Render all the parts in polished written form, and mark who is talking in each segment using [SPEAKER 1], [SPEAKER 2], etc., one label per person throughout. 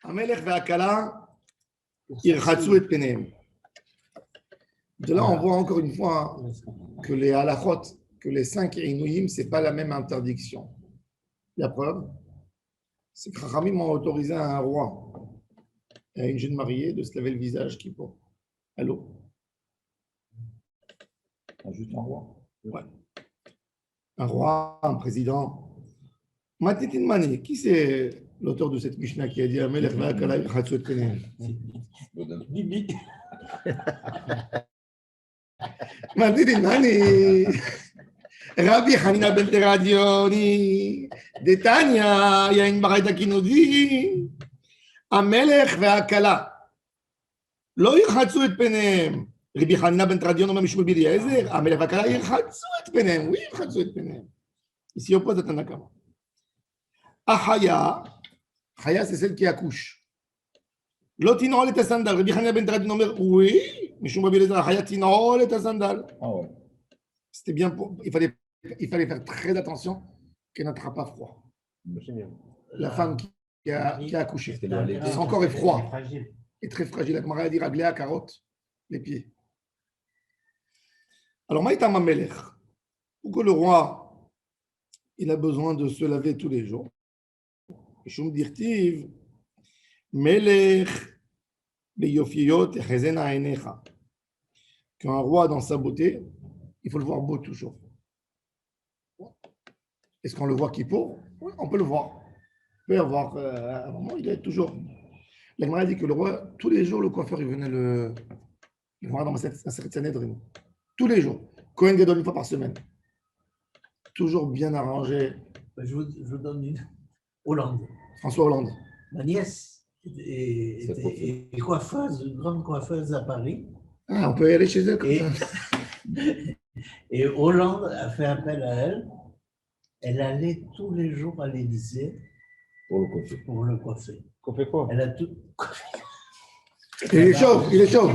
[SPEAKER 1] Amelech ve'akala irchatzu et penehem. De là, on voit encore une fois que les halachot, que les 5 inouïm, ce n'est pas la même interdiction. La preuve, c'est que Chachamim ont autorisé à un roi et à une jeune mariée de se laver le visage qui porte à l'eau.
[SPEAKER 2] Juste un roi.
[SPEAKER 1] Ouais. Un roi, un président. Matitin Mani, qui c'est l'auteur de cette Mishnah qui a dit Amelech ve'akala irchatzu et penehem?
[SPEAKER 2] Bibi.
[SPEAKER 1] Matitin Mani. Rabbi Hanina ben Teradioni, de Tanya, il y a une baraita qui nous dit Amelech ve'akala lo yirchatzu et penehem. Rabbi Hanina ben Teradioni, même Shmuel ben Eliezer, Amelech ve'akala yirchatzu et penehem. Oui, yirchatzu et penehem. Ici, oppose à Tanakama. Ahaya, Haya, c'est celle qui accouche. Lo tinol et sandal. Rabbi Hanina ben Teradioni, oui, mais Shmuel ben Eliezer, Haya tinol et sandal.
[SPEAKER 2] Ah ouais.
[SPEAKER 1] C'était bien pour. Il fallait faire très attention qu'elle n'attrape pas froid. La femme qui a accouché. Son corps est froid et très fragile. La Gemara a dit ragléa carotte, les pieds. Alors, Maïta Mamelech, pourquoi le roi il a besoin de se laver tous les jours? Shum dirtiv, Melech beyofiyot chezena einecha. Qu'un roi dans sa beauté, il faut le voir beau toujours. Est-ce qu'on le voit qui pauvre? Oui, on peut le voir. On peut avoir à un moment, il est toujours. La Gemara dit que le roi, tous les jours, le coiffeur, il venait le voir dans cette Sanhedrin. Tous les jours. Cohen Gadol, une fois par semaine. Toujours bien arrangé.
[SPEAKER 3] Je vous donne une. Hollande.
[SPEAKER 1] François Hollande.
[SPEAKER 3] Ma nièce est coiffeuse, une grande coiffeuse à Paris.
[SPEAKER 1] Ah, on peut y aller chez elle comme
[SPEAKER 3] Et,
[SPEAKER 1] ça.
[SPEAKER 3] et Hollande a fait appel à elle. Elle allait tous les jours à l'Élysée
[SPEAKER 2] Pour le coiffer.
[SPEAKER 3] pour le coiffer.
[SPEAKER 2] Coiffer quoi?
[SPEAKER 3] Elle a tout.
[SPEAKER 1] Il est chaud, il est chaud.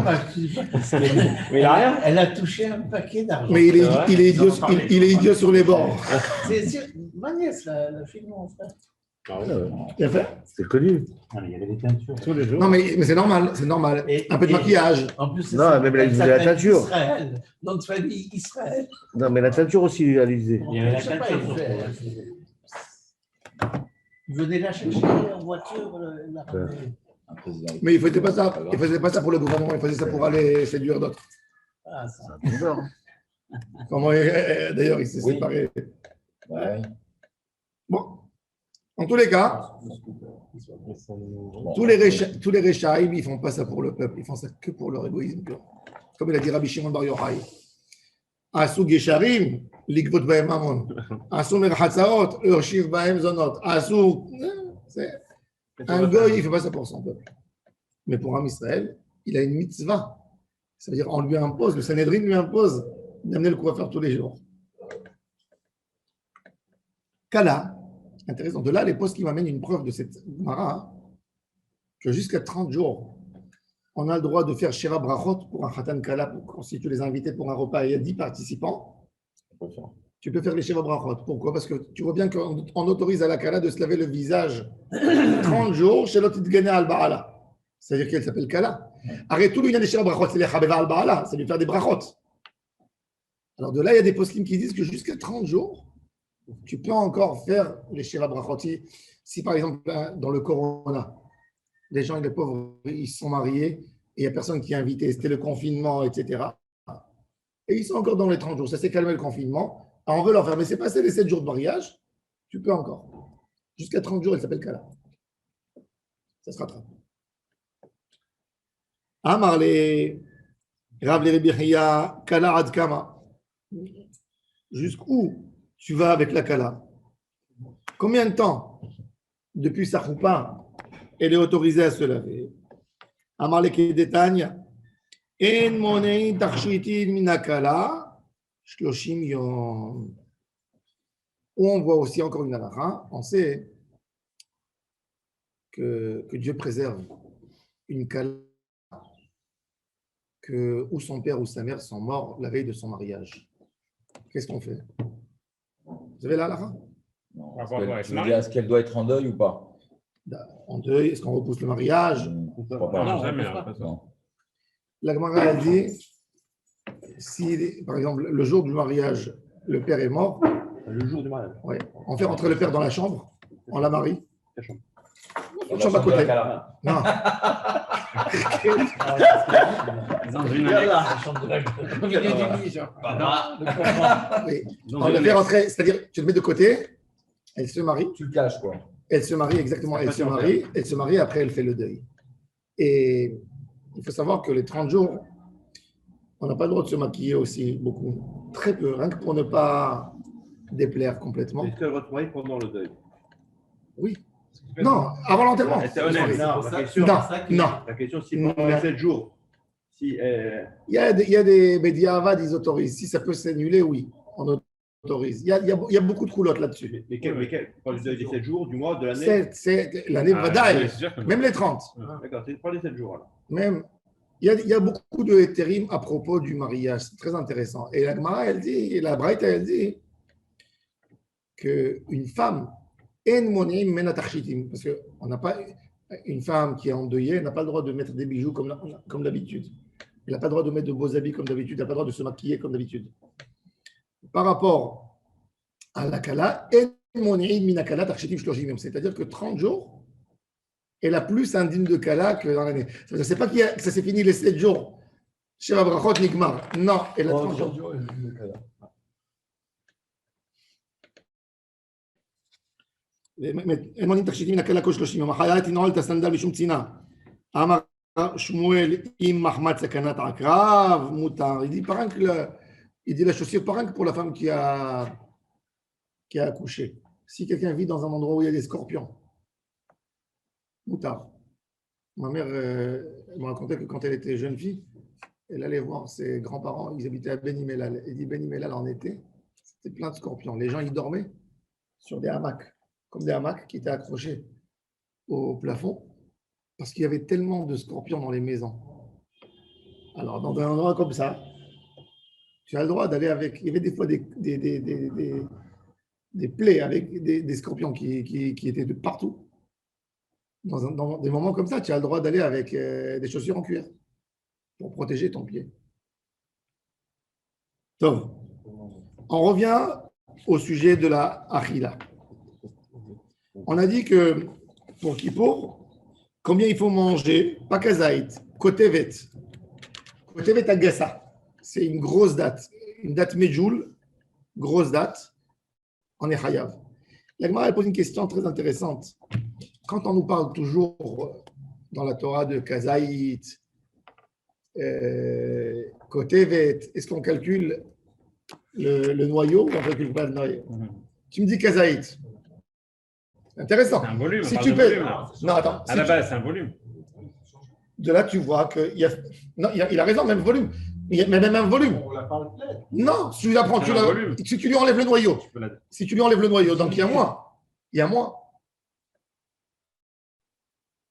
[SPEAKER 2] Mais il a rien.
[SPEAKER 3] Elle a touché un paquet d'argent.
[SPEAKER 1] Mais il est idiot sur les bords.
[SPEAKER 3] C'est ma nièce, la fille de mon frère.
[SPEAKER 2] Ah ouais.
[SPEAKER 1] Il a fait?
[SPEAKER 2] C'est connu.
[SPEAKER 4] Non, mais il y avait des teintures.
[SPEAKER 2] Tous les jours.
[SPEAKER 1] Non, mais c'est normal, c'est normal.
[SPEAKER 3] Et-
[SPEAKER 1] Un peu de
[SPEAKER 3] et-
[SPEAKER 1] maquillage.
[SPEAKER 3] En plus,
[SPEAKER 2] Non, même la-
[SPEAKER 3] elle
[SPEAKER 2] la
[SPEAKER 3] s'appelle
[SPEAKER 2] teinture.
[SPEAKER 3] Israël. Nom de famille Israël.
[SPEAKER 2] Non, mais la teinture aussi, Alizé.
[SPEAKER 4] Il y avait la
[SPEAKER 3] Je sais pas,
[SPEAKER 4] teinture.
[SPEAKER 3] il venait la chercher en voiture, la ramener.
[SPEAKER 1] Mais il ne faisait pas ça. Il faisait pas ça pour le gouvernement. Il faisait ça pour aller séduire d'autres.
[SPEAKER 3] Ah, ça.
[SPEAKER 1] Comment d'ailleurs il s'est séparé.
[SPEAKER 2] Ouais.
[SPEAKER 1] Bon, en tous les cas, tous les Réchaïm, ils ne font pas ça pour le peuple. Ils font ça que pour leur égoïsme. Comme il a dit Rabbi Shimon Bar Yochai. Asu gesharim, ligvot bahem mamon. Asu merchatzaot, urshir bahem zonot. Asu, c'est un goy, il ne fait pas ça pour son peuple. Mais pour Am Israël, il a une mitzvah. Ça veut dire on lui impose, le Sanhedrin lui impose d'amener le coiffeur tous les jours. Kala, intéressant. De là, les postes qui m'amènent une preuve de cette mara, que jusqu'à 30 jours, on a le droit de faire Sheva Brachot pour un Khatan Kala, pour constituer les invités pour un repas. Il y a 10 participants. Tu peux faire les Sheva Brachot. Pourquoi? Parce que tu vois bien qu'on autorise à la Kala de se laver le visage 30 jours chez l'autre Gana al-Ba'ala. C'est-à-dire qu'elle s'appelle Kala. Arrête tout, lui, il y a des Sheva Brachot, c'est les Chabeva al-Ba'ala, c'est lui faire des Brachot. Alors de là, il y a des poskim qui disent que jusqu'à 30 jours, tu peux encore faire les Sheva Brachot. Si par exemple, dans le Corona, les gens, les pauvres, ils se sont mariés et il n'y a personne qui est invité, c'était le confinement, etc. Et ils sont encore dans les 30 jours. Ça s'est calmé le confinement. Alors on veut leur faire, mais c'est passé les 7 jours de mariage, tu peux encore. Jusqu'à 30 jours, elle s'appelle Kala. Ça se rattrape. Amarle, Rav le Rebbi Chia, Kala ad Kama. Jusqu'où tu vas avec la Kala? Combien de temps depuis sa choupa elle est autorisée à se laver? Amarle Kedetanya, En monei tachshuitin minakala, shloshim yom. On voit aussi encore une halakha. On sait que Dieu préserve une kala où son père ou sa mère sont morts la veille de son mariage. Qu'est-ce qu'on fait? Vous avez la halakha?
[SPEAKER 2] Est-ce qu'elle doit être en deuil ou pas?
[SPEAKER 1] en deuil, est-ce qu'on repousse le mariage?
[SPEAKER 2] Je crois pas.
[SPEAKER 4] Non, jamais.
[SPEAKER 3] pas.
[SPEAKER 4] Après ça.
[SPEAKER 2] Non.
[SPEAKER 1] La Gemara a dit, si par exemple le jour du mariage, le père est mort,
[SPEAKER 5] Le jour du mariage.
[SPEAKER 1] ouais, on fait rentrer le père dans la chambre, on la marie.
[SPEAKER 5] Quelle chambre?
[SPEAKER 1] Une chambre à côté. Non,
[SPEAKER 4] Dans une
[SPEAKER 3] Voilà.
[SPEAKER 1] oui.
[SPEAKER 4] Dans
[SPEAKER 1] On la
[SPEAKER 4] une
[SPEAKER 1] fait rentrer, c'est-à-dire tu le mets de côté, elle se marie,
[SPEAKER 2] Tu le caches, quoi.
[SPEAKER 1] elle se marie exactement, elle se marie, après elle fait le deuil. Et il faut savoir que les 30 jours, on n'a pas le droit de se maquiller aussi beaucoup, très peu, rien que pour ne pas déplaire complètement.
[SPEAKER 5] Est-ce qu'elle va te marier pendant le deuil?
[SPEAKER 1] Oui. Non, avant l'enterrement.
[SPEAKER 5] Elle était honnête.
[SPEAKER 3] Non,
[SPEAKER 5] La question,
[SPEAKER 1] Non.
[SPEAKER 5] la question, si
[SPEAKER 1] Non.
[SPEAKER 5] pendant les 7 jours, si
[SPEAKER 1] Il y a des Bediavad, ils autorisent. Si ça peut s'annuler, oui, on autorise. Il y a beaucoup de roulottes là-dessus.
[SPEAKER 5] pas le deuil des 7 jours, du mois, de l'année.
[SPEAKER 1] C'est l'année
[SPEAKER 4] Ah,
[SPEAKER 1] Vadaï,
[SPEAKER 4] c'est sûr que-
[SPEAKER 1] même les 30.
[SPEAKER 5] D'accord, c'est pas les 7 jours alors.
[SPEAKER 1] Même, il y a beaucoup de hétérim à propos du mariage. C'est très intéressant. Et la Gemara, elle dit, et la Braïta, elle dit qu'une femme, en monim mena tarshitim, parce qu'on n'a pas une femme qui est endeuillée, elle n'a pas le droit de mettre des bijoux comme d'habitude. Elle n'a pas le droit de mettre de beaux habits comme d'habitude. Elle n'a pas le droit de se maquiller comme d'habitude. Par rapport à la kala, en monim mina kala tarshitim shloshim, c'est-à-dire que 30 jours, elle a plus indigne de kala que dans l'année. C'est pas que ça s'est fini les 7 jours. Chez Abrachot Nigmar. Non, elle a 30 jours. אין מונים תכשיטים מן הקלה כל 30 יום. החייל תנעול את הסנדל משום צינה. אמר שמואל, אם מחמת סכנת עקרב, מותר. Il dit la chaussure pas rien que pour la femme qui a accouché. Si quelqu'un vit dans un endroit où il y a des scorpions, moutar. Ma mère me racontait que quand elle était jeune fille, elle allait voir ses grands-parents, ils habitaient à Benimélal. Elle dit Benimélal en été, c'était plein de scorpions. Les gens y dormaient sur des hamacs, comme des hamacs qui étaient accrochés au plafond, parce qu'il y avait tellement de scorpions dans les maisons. Alors, dans un endroit comme ça, tu as le droit d'aller avec. Il y avait des fois des plaies avec des scorpions qui étaient de partout. Dans des moments comme ça, tu as le droit d'aller avec des chaussures en cuir pour protéger ton pied. Donc, on revient au sujet de la achila. On a dit que pour Kippour, combien il faut manger? Pas kazaït, kotevet. Kotevet agassa. C'est une grosse date. Une date Medjoul, grosse date. On est chayav. La Gemara pose une question très intéressante. Quand on nous parle toujours dans la Torah de kazaït, kotevet, est-ce qu'on calcule le noyau ou on ne calcule pas le noyau? Tu me dis kazaït. Intéressant.
[SPEAKER 4] C'est un volume.
[SPEAKER 1] Si
[SPEAKER 4] on
[SPEAKER 1] tu
[SPEAKER 4] parle de
[SPEAKER 1] peux.
[SPEAKER 4] volume, là.
[SPEAKER 1] Non, attends.
[SPEAKER 4] À la base, c'est un volume.
[SPEAKER 1] De là, tu vois qu'il y a. Non, il a raison, même volume. Mais même un volume.
[SPEAKER 3] On l'a pas plein.
[SPEAKER 1] Non, si tu l'apprends,
[SPEAKER 4] C'est un volume.
[SPEAKER 1] si tu lui enlèves le noyau.
[SPEAKER 4] Tu peux la-
[SPEAKER 1] Si tu lui enlèves le noyau, donc il y a moins. Il y a moins.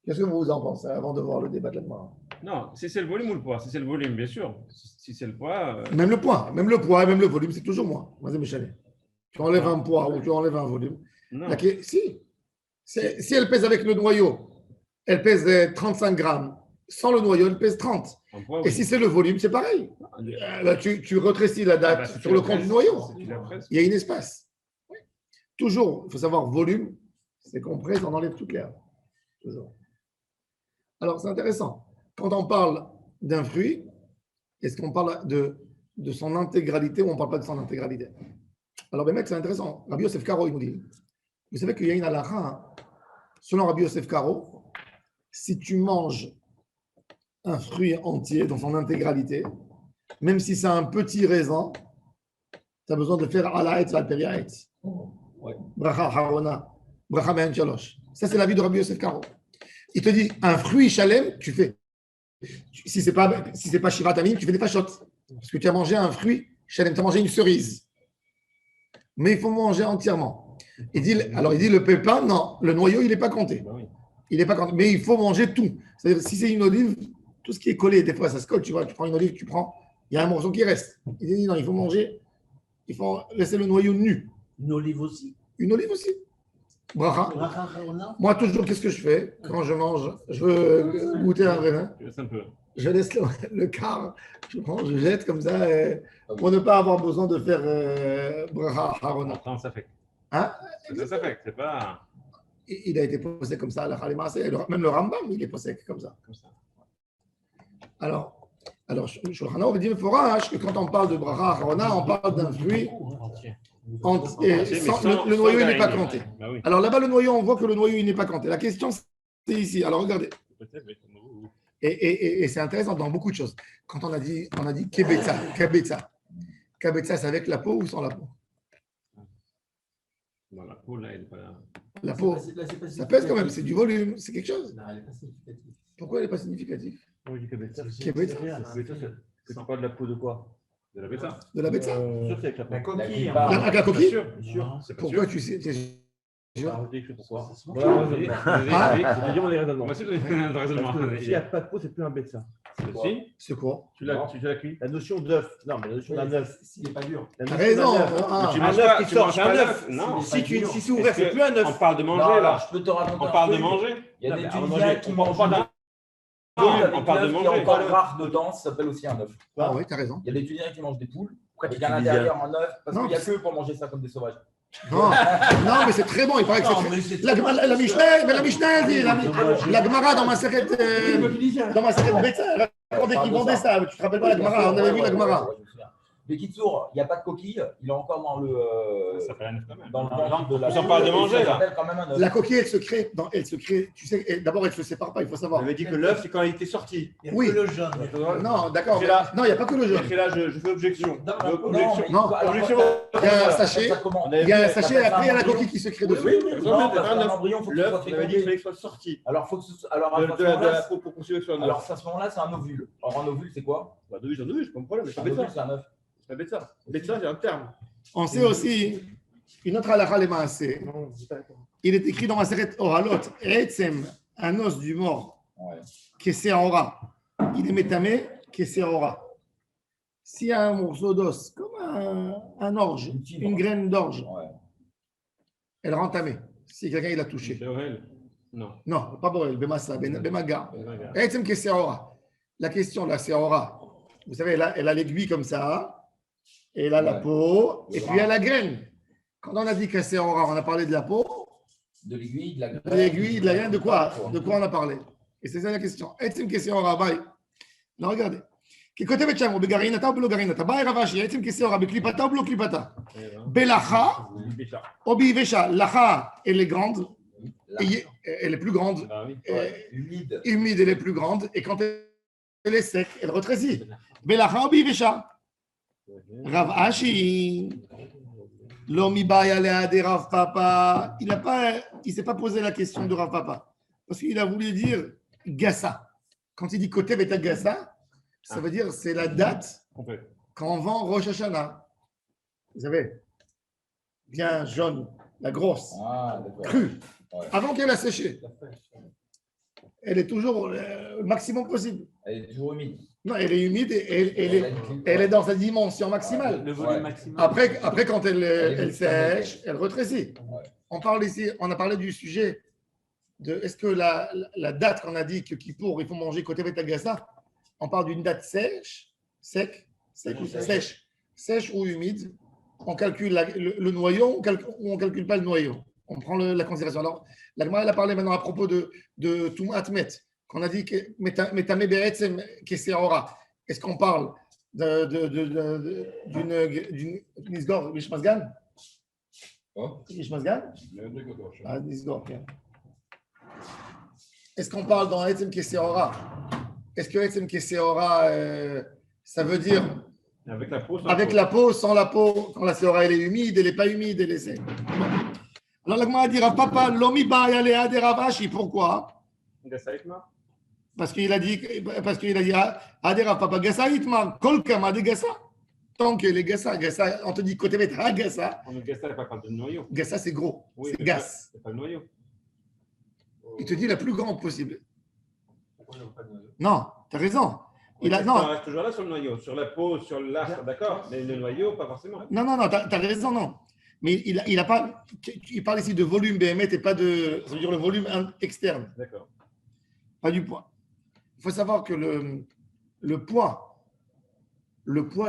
[SPEAKER 1] Qu'est-ce que vous en pensez avant de voir le débat de la Gemara?
[SPEAKER 4] Non, si c'est le volume ou le poids. Si c'est le volume, bien sûr. Si c'est le poids,
[SPEAKER 1] Même le poids et même le volume, c'est toujours moins. Vas-y, Michel. Tu enlèves un poids ou tu enlèves un volume.
[SPEAKER 4] non.
[SPEAKER 1] Si elle pèse avec le noyau, elle pèse 35 grammes. Sans le noyau, elle pèse 30.
[SPEAKER 4] En poids,
[SPEAKER 1] Et
[SPEAKER 4] oui.
[SPEAKER 1] si c'est le volume, c'est pareil. Là, tu rétrécis la date
[SPEAKER 4] Ah bah, si
[SPEAKER 1] sur
[SPEAKER 4] tu
[SPEAKER 1] le
[SPEAKER 4] la
[SPEAKER 1] compte du
[SPEAKER 4] presses,
[SPEAKER 1] noyau.
[SPEAKER 4] si tu la presses.
[SPEAKER 1] Il y a une espace. Oui. Toujours, il faut savoir volume, c'est qu'on presse, on enlève toute l'air. Toujours. Alors, c'est intéressant. Quand on parle d'un fruit, est-ce qu'on parle de son intégralité ou on ne parle pas de son intégralité? Alors, les mecs, c'est intéressant. Rabbi Yosef Karo, il nous dit, vous savez qu'il y a une halakha, hein. Selon Rabbi Yosef Karo, si tu manges un fruit entier dans son intégralité, même si c'est un petit raisin, tu as besoin de faire alaït al periaït. Bracha harona, bracha ben shalosh. Ça, c'est l'avis de Rabbi Yosef Karo. Il te dit, un fruit chalem, tu fais. Si ce n'est pas shivat amim, tu fais des fachot. Parce que tu as mangé un fruit chalem, tu as mangé une cerise. Mais il faut manger entièrement. Il dit le pépin, non, le noyau, il n'est pas compté.
[SPEAKER 4] Bah oui.
[SPEAKER 1] Il n'est pas compté. Mais il faut manger tout. C'est-à-dire, si c'est une olive, tout ce qui est collé, des fois ça se colle, tu vois, tu prends une olive, il y a un morceau qui reste. Il dit non, il faut manger, il faut laisser le noyau nu.
[SPEAKER 3] Une olive aussi.
[SPEAKER 1] Une olive aussi. Bracha.
[SPEAKER 3] Bracha Acharona.
[SPEAKER 1] Moi, toujours, qu'est-ce que je fais quand je mange? Je veux goûter un raisin.
[SPEAKER 4] Je laisse un peu.
[SPEAKER 1] Je laisse le quart, je prends, je jette comme ça pour ne pas avoir besoin de faire bracha harona.
[SPEAKER 4] Attends, ça fait.
[SPEAKER 1] Hein?
[SPEAKER 4] Ça fait. C'est pas
[SPEAKER 1] Il a été posé comme ça, même le Rambam, il est posé comme ça.
[SPEAKER 4] comme ça.
[SPEAKER 1] Alors Shulchan Aruch dit que quand on parle de bracha harona, on parle d'un fruit le noyau il n'est pas compté.
[SPEAKER 4] Bah oui.
[SPEAKER 1] Alors là-bas, le noyau, on voit que le noyau il n'est pas compté. La question, c'est ici. Alors regardez.
[SPEAKER 4] Peut-être, mais comme vous.
[SPEAKER 1] Et c'est intéressant dans beaucoup de choses. Quand on a dit kebetza. Kebetza, c'est avec la peau ou sans la peau?
[SPEAKER 4] Dans la peau, là, elle n'est pas.
[SPEAKER 1] La peau, ça pèse quand même, c'est du volume, c'est quelque chose.
[SPEAKER 3] Non, elle n'est pas significative.
[SPEAKER 1] Pourquoi elle n'est pas significative?
[SPEAKER 2] Oui, du Kebetza.
[SPEAKER 1] Kebetza,
[SPEAKER 2] C'est pas de la peau de quoi?
[SPEAKER 4] De la bêta.
[SPEAKER 1] de la betza.
[SPEAKER 5] Sûr, c'est avec la
[SPEAKER 3] La
[SPEAKER 5] peau.
[SPEAKER 3] coquille.
[SPEAKER 1] Avec la coquille?
[SPEAKER 4] Sûr.
[SPEAKER 5] Sûr.
[SPEAKER 4] C'est pas
[SPEAKER 1] Pourquoi
[SPEAKER 4] sûr.
[SPEAKER 1] tu sais?
[SPEAKER 2] Pourquoi?
[SPEAKER 1] Ah.
[SPEAKER 2] Je dis mon raisonnement.
[SPEAKER 4] Moi aussi, j'ai un raisonnement.
[SPEAKER 2] S'il n'y a pas de peau, c'est plus un Betza.
[SPEAKER 4] Si,
[SPEAKER 1] C'est quoi?
[SPEAKER 4] tu l'as cuit.
[SPEAKER 2] La notion d'œuf. Non, mais la notion d'un œuf.
[SPEAKER 3] S'il n'est pas dur.
[SPEAKER 2] La
[SPEAKER 1] T'as
[SPEAKER 2] notion
[SPEAKER 1] raison.
[SPEAKER 2] d'un œuf.
[SPEAKER 1] Ah.
[SPEAKER 4] Tu
[SPEAKER 2] Un
[SPEAKER 4] manges
[SPEAKER 2] œuf
[SPEAKER 4] pas-
[SPEAKER 2] qui
[SPEAKER 4] tu
[SPEAKER 2] sort,
[SPEAKER 4] manges
[SPEAKER 2] c'est
[SPEAKER 4] pas
[SPEAKER 2] un
[SPEAKER 4] l'œuf.
[SPEAKER 2] œuf.
[SPEAKER 4] Non.
[SPEAKER 2] Si c'est ouvert, c'est plus un
[SPEAKER 4] On
[SPEAKER 2] œuf.
[SPEAKER 4] parle de manger,
[SPEAKER 6] Non,
[SPEAKER 4] là.
[SPEAKER 6] je peux te raconter
[SPEAKER 4] On
[SPEAKER 6] un
[SPEAKER 4] parle de
[SPEAKER 6] truc.
[SPEAKER 4] manger.
[SPEAKER 6] Il y a
[SPEAKER 2] Non,
[SPEAKER 6] des
[SPEAKER 2] mais à
[SPEAKER 6] Tunisiens
[SPEAKER 2] manger,
[SPEAKER 6] qui
[SPEAKER 2] on
[SPEAKER 6] mangent
[SPEAKER 4] parle
[SPEAKER 6] une
[SPEAKER 4] d'un-
[SPEAKER 6] poule avec
[SPEAKER 4] on parle de
[SPEAKER 6] l'œuf qui est
[SPEAKER 4] manger.
[SPEAKER 6] encore rare dedans, ça s'appelle aussi un œuf.
[SPEAKER 1] Ah oui, t'as raison.
[SPEAKER 6] Il y a des Tunisiens qui mangent des poules,
[SPEAKER 2] Pourquoi tu
[SPEAKER 6] avec à
[SPEAKER 2] dis
[SPEAKER 6] l'intérieur un œuf, parce
[SPEAKER 1] Non,
[SPEAKER 6] qu'il n'y a
[SPEAKER 1] c'est-
[SPEAKER 6] que pour manger ça comme des sauvages.
[SPEAKER 1] Non, non, mais c'est très bon. Il paraît que
[SPEAKER 3] Non,
[SPEAKER 1] c'est
[SPEAKER 3] mais
[SPEAKER 1] très...
[SPEAKER 3] c'est
[SPEAKER 1] La Mishnah, mais la Mishnah, elle dit, la Gemara dans ma séquette,
[SPEAKER 3] Tunisien.
[SPEAKER 1] dans ma séquette Betza, elle racontait qu'ils vendaient ça. Tu te rappelles pas la Gemara? On avait vu la Gemara.
[SPEAKER 6] Mais Kitsour, il n'y a pas de coquille, il est encore dans le
[SPEAKER 4] Ça fait un œuf quand même.
[SPEAKER 6] dans le ventre de la
[SPEAKER 4] On parle de manger,
[SPEAKER 6] ça
[SPEAKER 4] là.
[SPEAKER 6] s'appelle quand même un œuf.
[SPEAKER 1] La coquille, elle se crée, tu sais, d'abord, elle ne se sépare pas, il faut
[SPEAKER 5] On
[SPEAKER 1] savoir.
[SPEAKER 5] avait dit que l'œuf, c'est quand il était sorti.
[SPEAKER 3] Il y a
[SPEAKER 1] Oui.
[SPEAKER 3] que le jaune.
[SPEAKER 1] Non, d'accord.
[SPEAKER 5] C'est là.
[SPEAKER 1] Non, il n'y a pas que le jaune.
[SPEAKER 5] Et là, je fais objection.
[SPEAKER 6] Non,
[SPEAKER 5] Objection.
[SPEAKER 6] mais
[SPEAKER 1] Non.
[SPEAKER 6] alors,
[SPEAKER 5] Objection.
[SPEAKER 1] Il y a un sachet,
[SPEAKER 6] ça comment
[SPEAKER 5] On avait
[SPEAKER 1] il y a un
[SPEAKER 5] vu-
[SPEAKER 1] sachet, et après, il y a la coquille qui se crée
[SPEAKER 5] Oui,
[SPEAKER 1] dessus.
[SPEAKER 5] oui,
[SPEAKER 6] Non,
[SPEAKER 5] non,
[SPEAKER 6] parce
[SPEAKER 5] c'est
[SPEAKER 6] qu'un
[SPEAKER 5] un œuf.
[SPEAKER 6] embryon, faut que ce
[SPEAKER 5] L'œuf,
[SPEAKER 6] soit
[SPEAKER 5] on avait dit qu'il
[SPEAKER 6] fécondé.
[SPEAKER 5] fallait qu'il soit sorti.
[SPEAKER 6] Alors, faut que ce... alors, à
[SPEAKER 5] De
[SPEAKER 6] ce
[SPEAKER 5] la
[SPEAKER 6] moment-là,
[SPEAKER 5] peau pour constituer sur un œuf.
[SPEAKER 6] alors, à ce moment-là, c'est un ovule. Alors, un ovule, c'est quoi?
[SPEAKER 5] Bah, de j'en ai vu, j'ai pas de problème, mais c'est
[SPEAKER 6] Un
[SPEAKER 5] pas
[SPEAKER 6] ovule,
[SPEAKER 5] bête ça.
[SPEAKER 6] c'est un œuf.
[SPEAKER 5] C'est pas bête ça. Bête ça, j'ai un terme.
[SPEAKER 1] On sait aussi, une autre halakha les maaseh. Il est écrit dans ma séquette Oralot, Etzem, un os du mort,
[SPEAKER 6] Ouais.
[SPEAKER 1] Keseora. Il est métamé, Keseora. S'il y a un morceau d'os, comme un orge,
[SPEAKER 6] Une fibre.
[SPEAKER 1] une graine d'orge,
[SPEAKER 6] Ouais.
[SPEAKER 1] elle rend tamé. Si quelqu'un il l'a touché.
[SPEAKER 4] C'est Aurel. Non.
[SPEAKER 1] Non, pas Borel, Bemassa, Bemaga.
[SPEAKER 4] Regarde.
[SPEAKER 1] Etzem Keseora. La question de la Seora, vous savez, elle a l'aiguille comme ça, et elle a la
[SPEAKER 6] Ouais.
[SPEAKER 1] peau, et
[SPEAKER 6] Le
[SPEAKER 1] puis il y a
[SPEAKER 6] bras.
[SPEAKER 1] la graine. Quand on a dit Keseora, on a parlé de la peau,
[SPEAKER 6] De l'aiguille, de la graine.
[SPEAKER 1] de l'aiguille, de la graine, de quoi on a parlé? Et c'est ça la question. Etzem Keseora, bye. Non, regardez. Qui côté Betchem, ou Begarinata ou Belogarinata, bye Ravashi, Etzem Keseora, Beklipata ou Beloklipata. Belacha, Obi Vesha, Lacha, elle est grande,
[SPEAKER 6] La-
[SPEAKER 1] et elle est plus grande,
[SPEAKER 4] Bah oui.
[SPEAKER 6] Ouais. Humide.
[SPEAKER 1] humide, elle est plus grande, et quand elle est sec, elle rétrécit. Belacha, Obi Vesha. Rav Ashi, l'homme de Rav Papa, il ne s'est pas posé la question de Rav Papa, parce qu'il a voulu dire Gassa. Quand il dit côté Beta Gassa, ça veut dire c'est la date
[SPEAKER 4] Complet.
[SPEAKER 1] quand on vend Rosh Hashanah. Vous savez, bien jaune, la grosse,
[SPEAKER 6] Ah, d'accord.
[SPEAKER 1] crue,
[SPEAKER 6] Ouais.
[SPEAKER 1] avant qu'elle a séché. Elle est toujours le maximum possible.
[SPEAKER 6] Elle est toujours humide.
[SPEAKER 1] Non, elle est humide et elle est dans sa dimension maximale.
[SPEAKER 3] Le volume
[SPEAKER 6] Ouais.
[SPEAKER 3] maximum.
[SPEAKER 1] Après, quand elle
[SPEAKER 6] est
[SPEAKER 1] sèche, elle rétrécit.
[SPEAKER 6] Ouais.
[SPEAKER 1] On parle ici, on a parlé du sujet de est-ce que la date qu'on a dit que Kippour, il faut manger côté Betagassa, on parle d'une date sèche, ou sèche ou humide. On calcule le noyau ou on ne calcule pas le noyau. On prend la considération. Alors, la Gemara, elle a parlé maintenant à propos de Tumat Met, qu'on a dit que Metame Be'etzem Keseora. Est-ce qu'on parle d'une Nisgor Mishmasgan?
[SPEAKER 6] Oh.
[SPEAKER 1] Mishmasgan? Ah, Nisgor, ok. Est-ce qu'on parle dans Etzem Keseora? Est-ce que Etzem Keseora, ça veut dire
[SPEAKER 4] Avec la peau. sans
[SPEAKER 1] avec la peau, sans la peau, quand la Seora elle est humide, elle n'est pas humide, elle est sèche. Alors la Gemara dit Rav Papa, Lomi Ba'yalea de Rav Ashi. Pourquoi?
[SPEAKER 4] Gassa Itma.
[SPEAKER 1] Parce qu'il a dit Ade Rav Papa, Gassa Itma, Kolkam Ade Gassa. Tant que les Gassa, on te dit côté bête, Gassa.
[SPEAKER 4] On ne Gassa pas de noyau.
[SPEAKER 1] Gassa c'est gros,
[SPEAKER 4] Oui,
[SPEAKER 1] c'est
[SPEAKER 4] mais
[SPEAKER 1] gas.
[SPEAKER 4] C'est pas le noyau.
[SPEAKER 1] Il te dit la plus grande possible. Non, tu as raison.
[SPEAKER 4] On
[SPEAKER 1] Non,
[SPEAKER 4] reste toujours là sur le noyau. Sur la peau, sur l'arc, d'accord. Mais le noyau, pas forcément.
[SPEAKER 1] non, tu as raison, non. Mais il a pas. Il parle ici de volume BMT et pas de. Ça veut dire le volume externe,
[SPEAKER 4] D'accord.
[SPEAKER 1] pas du poids. Il faut savoir que le poids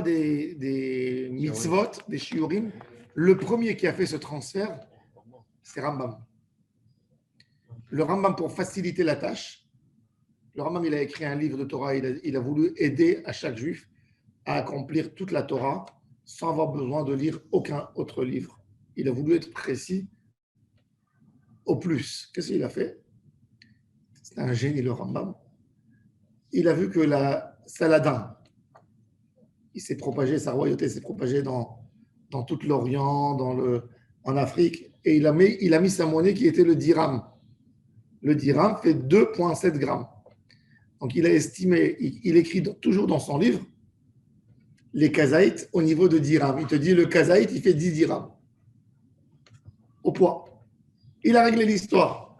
[SPEAKER 1] des mitzvot, des shiurim, le premier qui a fait ce transfert, c'est Rambam. Le Rambam, pour faciliter la tâche, le Rambam, il a écrit un livre de Torah, il a voulu aider à chaque juif à accomplir toute la Torah sans avoir besoin de lire aucun autre livre. Il a voulu être précis au plus. Qu'est-ce qu'il a fait? C'est un génie, le Rambam. Il a vu que la Saladin, il s'est propagé, sa royauté s'est propagée dans tout l'Orient, en Afrique, et il a mis sa monnaie qui était le dirham. Le dirham fait 2,7 grammes. Donc il a estimé, il écrit toujours dans son livre, les kazaïtes au niveau de dirham. Il te dit le kazaïte, il fait 10 dirhams. Au poids. Il a réglé l'histoire.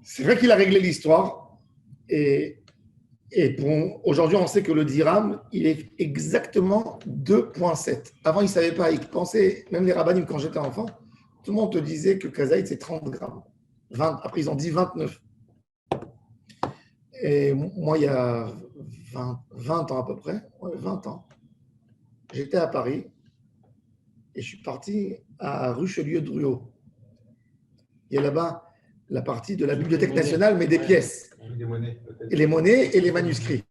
[SPEAKER 1] C'est vrai qu'il a réglé l'histoire. Et aujourd'hui, on sait que le dirham, il est exactement 2,7. Avant, il ne savait pas. Il pensait, même les rabbinim, quand j'étais enfant, tout le monde te disait que kazaït, c'est 30 grammes. 20, après, ils ont dit 29. Et moi, il y a 20 ans à peu près, 20 ans, j'étais à Paris et je suis parti à Richelieu-Druot. Il y a là-bas la partie de la Bibliothèque nationale, mais des pièces. Et les monnaies et les manuscrits.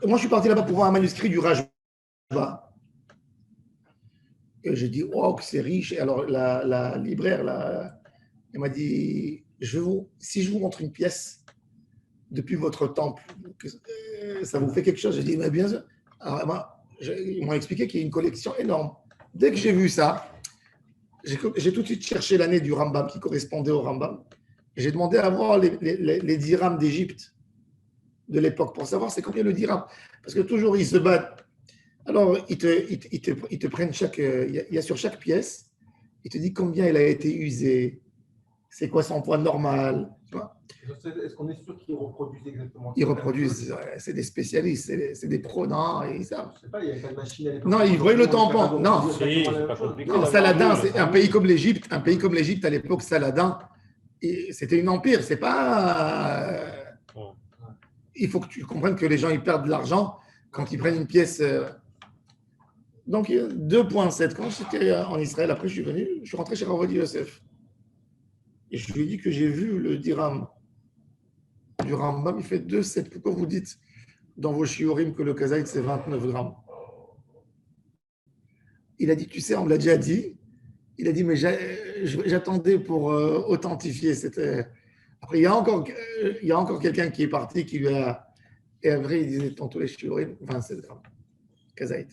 [SPEAKER 1] Moi, je suis parti là-bas pour voir un manuscrit du Rajba. Et j'ai dit, oh, que c'est riche. Et alors, la libraire, elle m'a dit, si je vous montre une pièce depuis votre temple, ça vous fait quelque chose? J'ai dit, mais bien sûr. Alors, ils m'ont expliqué qu'il y a une collection énorme. Dès que j'ai vu ça, j'ai tout de suite cherché l'année du Rambam qui correspondait au Rambam. J'ai demandé à voir les dirhams d'Égypte de l'époque pour savoir c'est combien le dirham. Parce que toujours, ils se battent. Alors, ils te prennent il y a sur chaque pièce, ils te disent combien il a été usé, c'est quoi son poids normal. Tu vois?
[SPEAKER 6] Est-ce qu'on est sûr qu'ils reproduisent exactement?
[SPEAKER 1] Ils reproduisent, c'est des spécialistes, c'est des pros, non, ils savent.
[SPEAKER 6] Je sais pas, il n'y avait pas de machine à l'époque.
[SPEAKER 1] Non, ils voyaient le tampon. Non,
[SPEAKER 4] Si, c'est pas compliqué.
[SPEAKER 1] non, Saladin, c'est un pays comme l'Égypte. Un pays comme l'Égypte, à l'époque, Saladin, c'était une empire. C'est pas. Il faut que tu comprennes que les gens ils perdent de l'argent quand ils prennent une pièce. Donc, 2,7. Quand j'étais en Israël, après, je suis rentré chez Ravodi Yosef. Et je lui ai dit que j'ai vu le dirham du Rambam, il fait 2,7. Pourquoi vous dites dans vos shiurim que le kazaït, c'est 29 grammes? Il a dit, tu sais, on me l'a déjà dit. Il a dit, mais j'attendais pour authentifier. Après, il y a encore quelqu'un qui est parti, qui lui a. Et après, il disait, dans tous les shiurim, 27 grammes. Kazaït.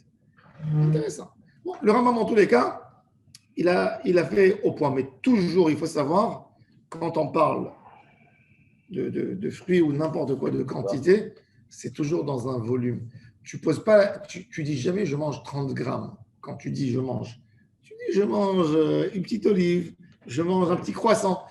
[SPEAKER 1] Intéressant. Bon, le Rambam, en tous les cas, il a fait au point. Mais toujours, il faut savoir, quand on parle de fruits ou n'importe quoi de quantité, c'est toujours dans un volume. Tu poses pas, tu dis jamais je mange 30 grammes quand tu dis je mange. Tu dis je mange une petite olive, je mange un petit croissant.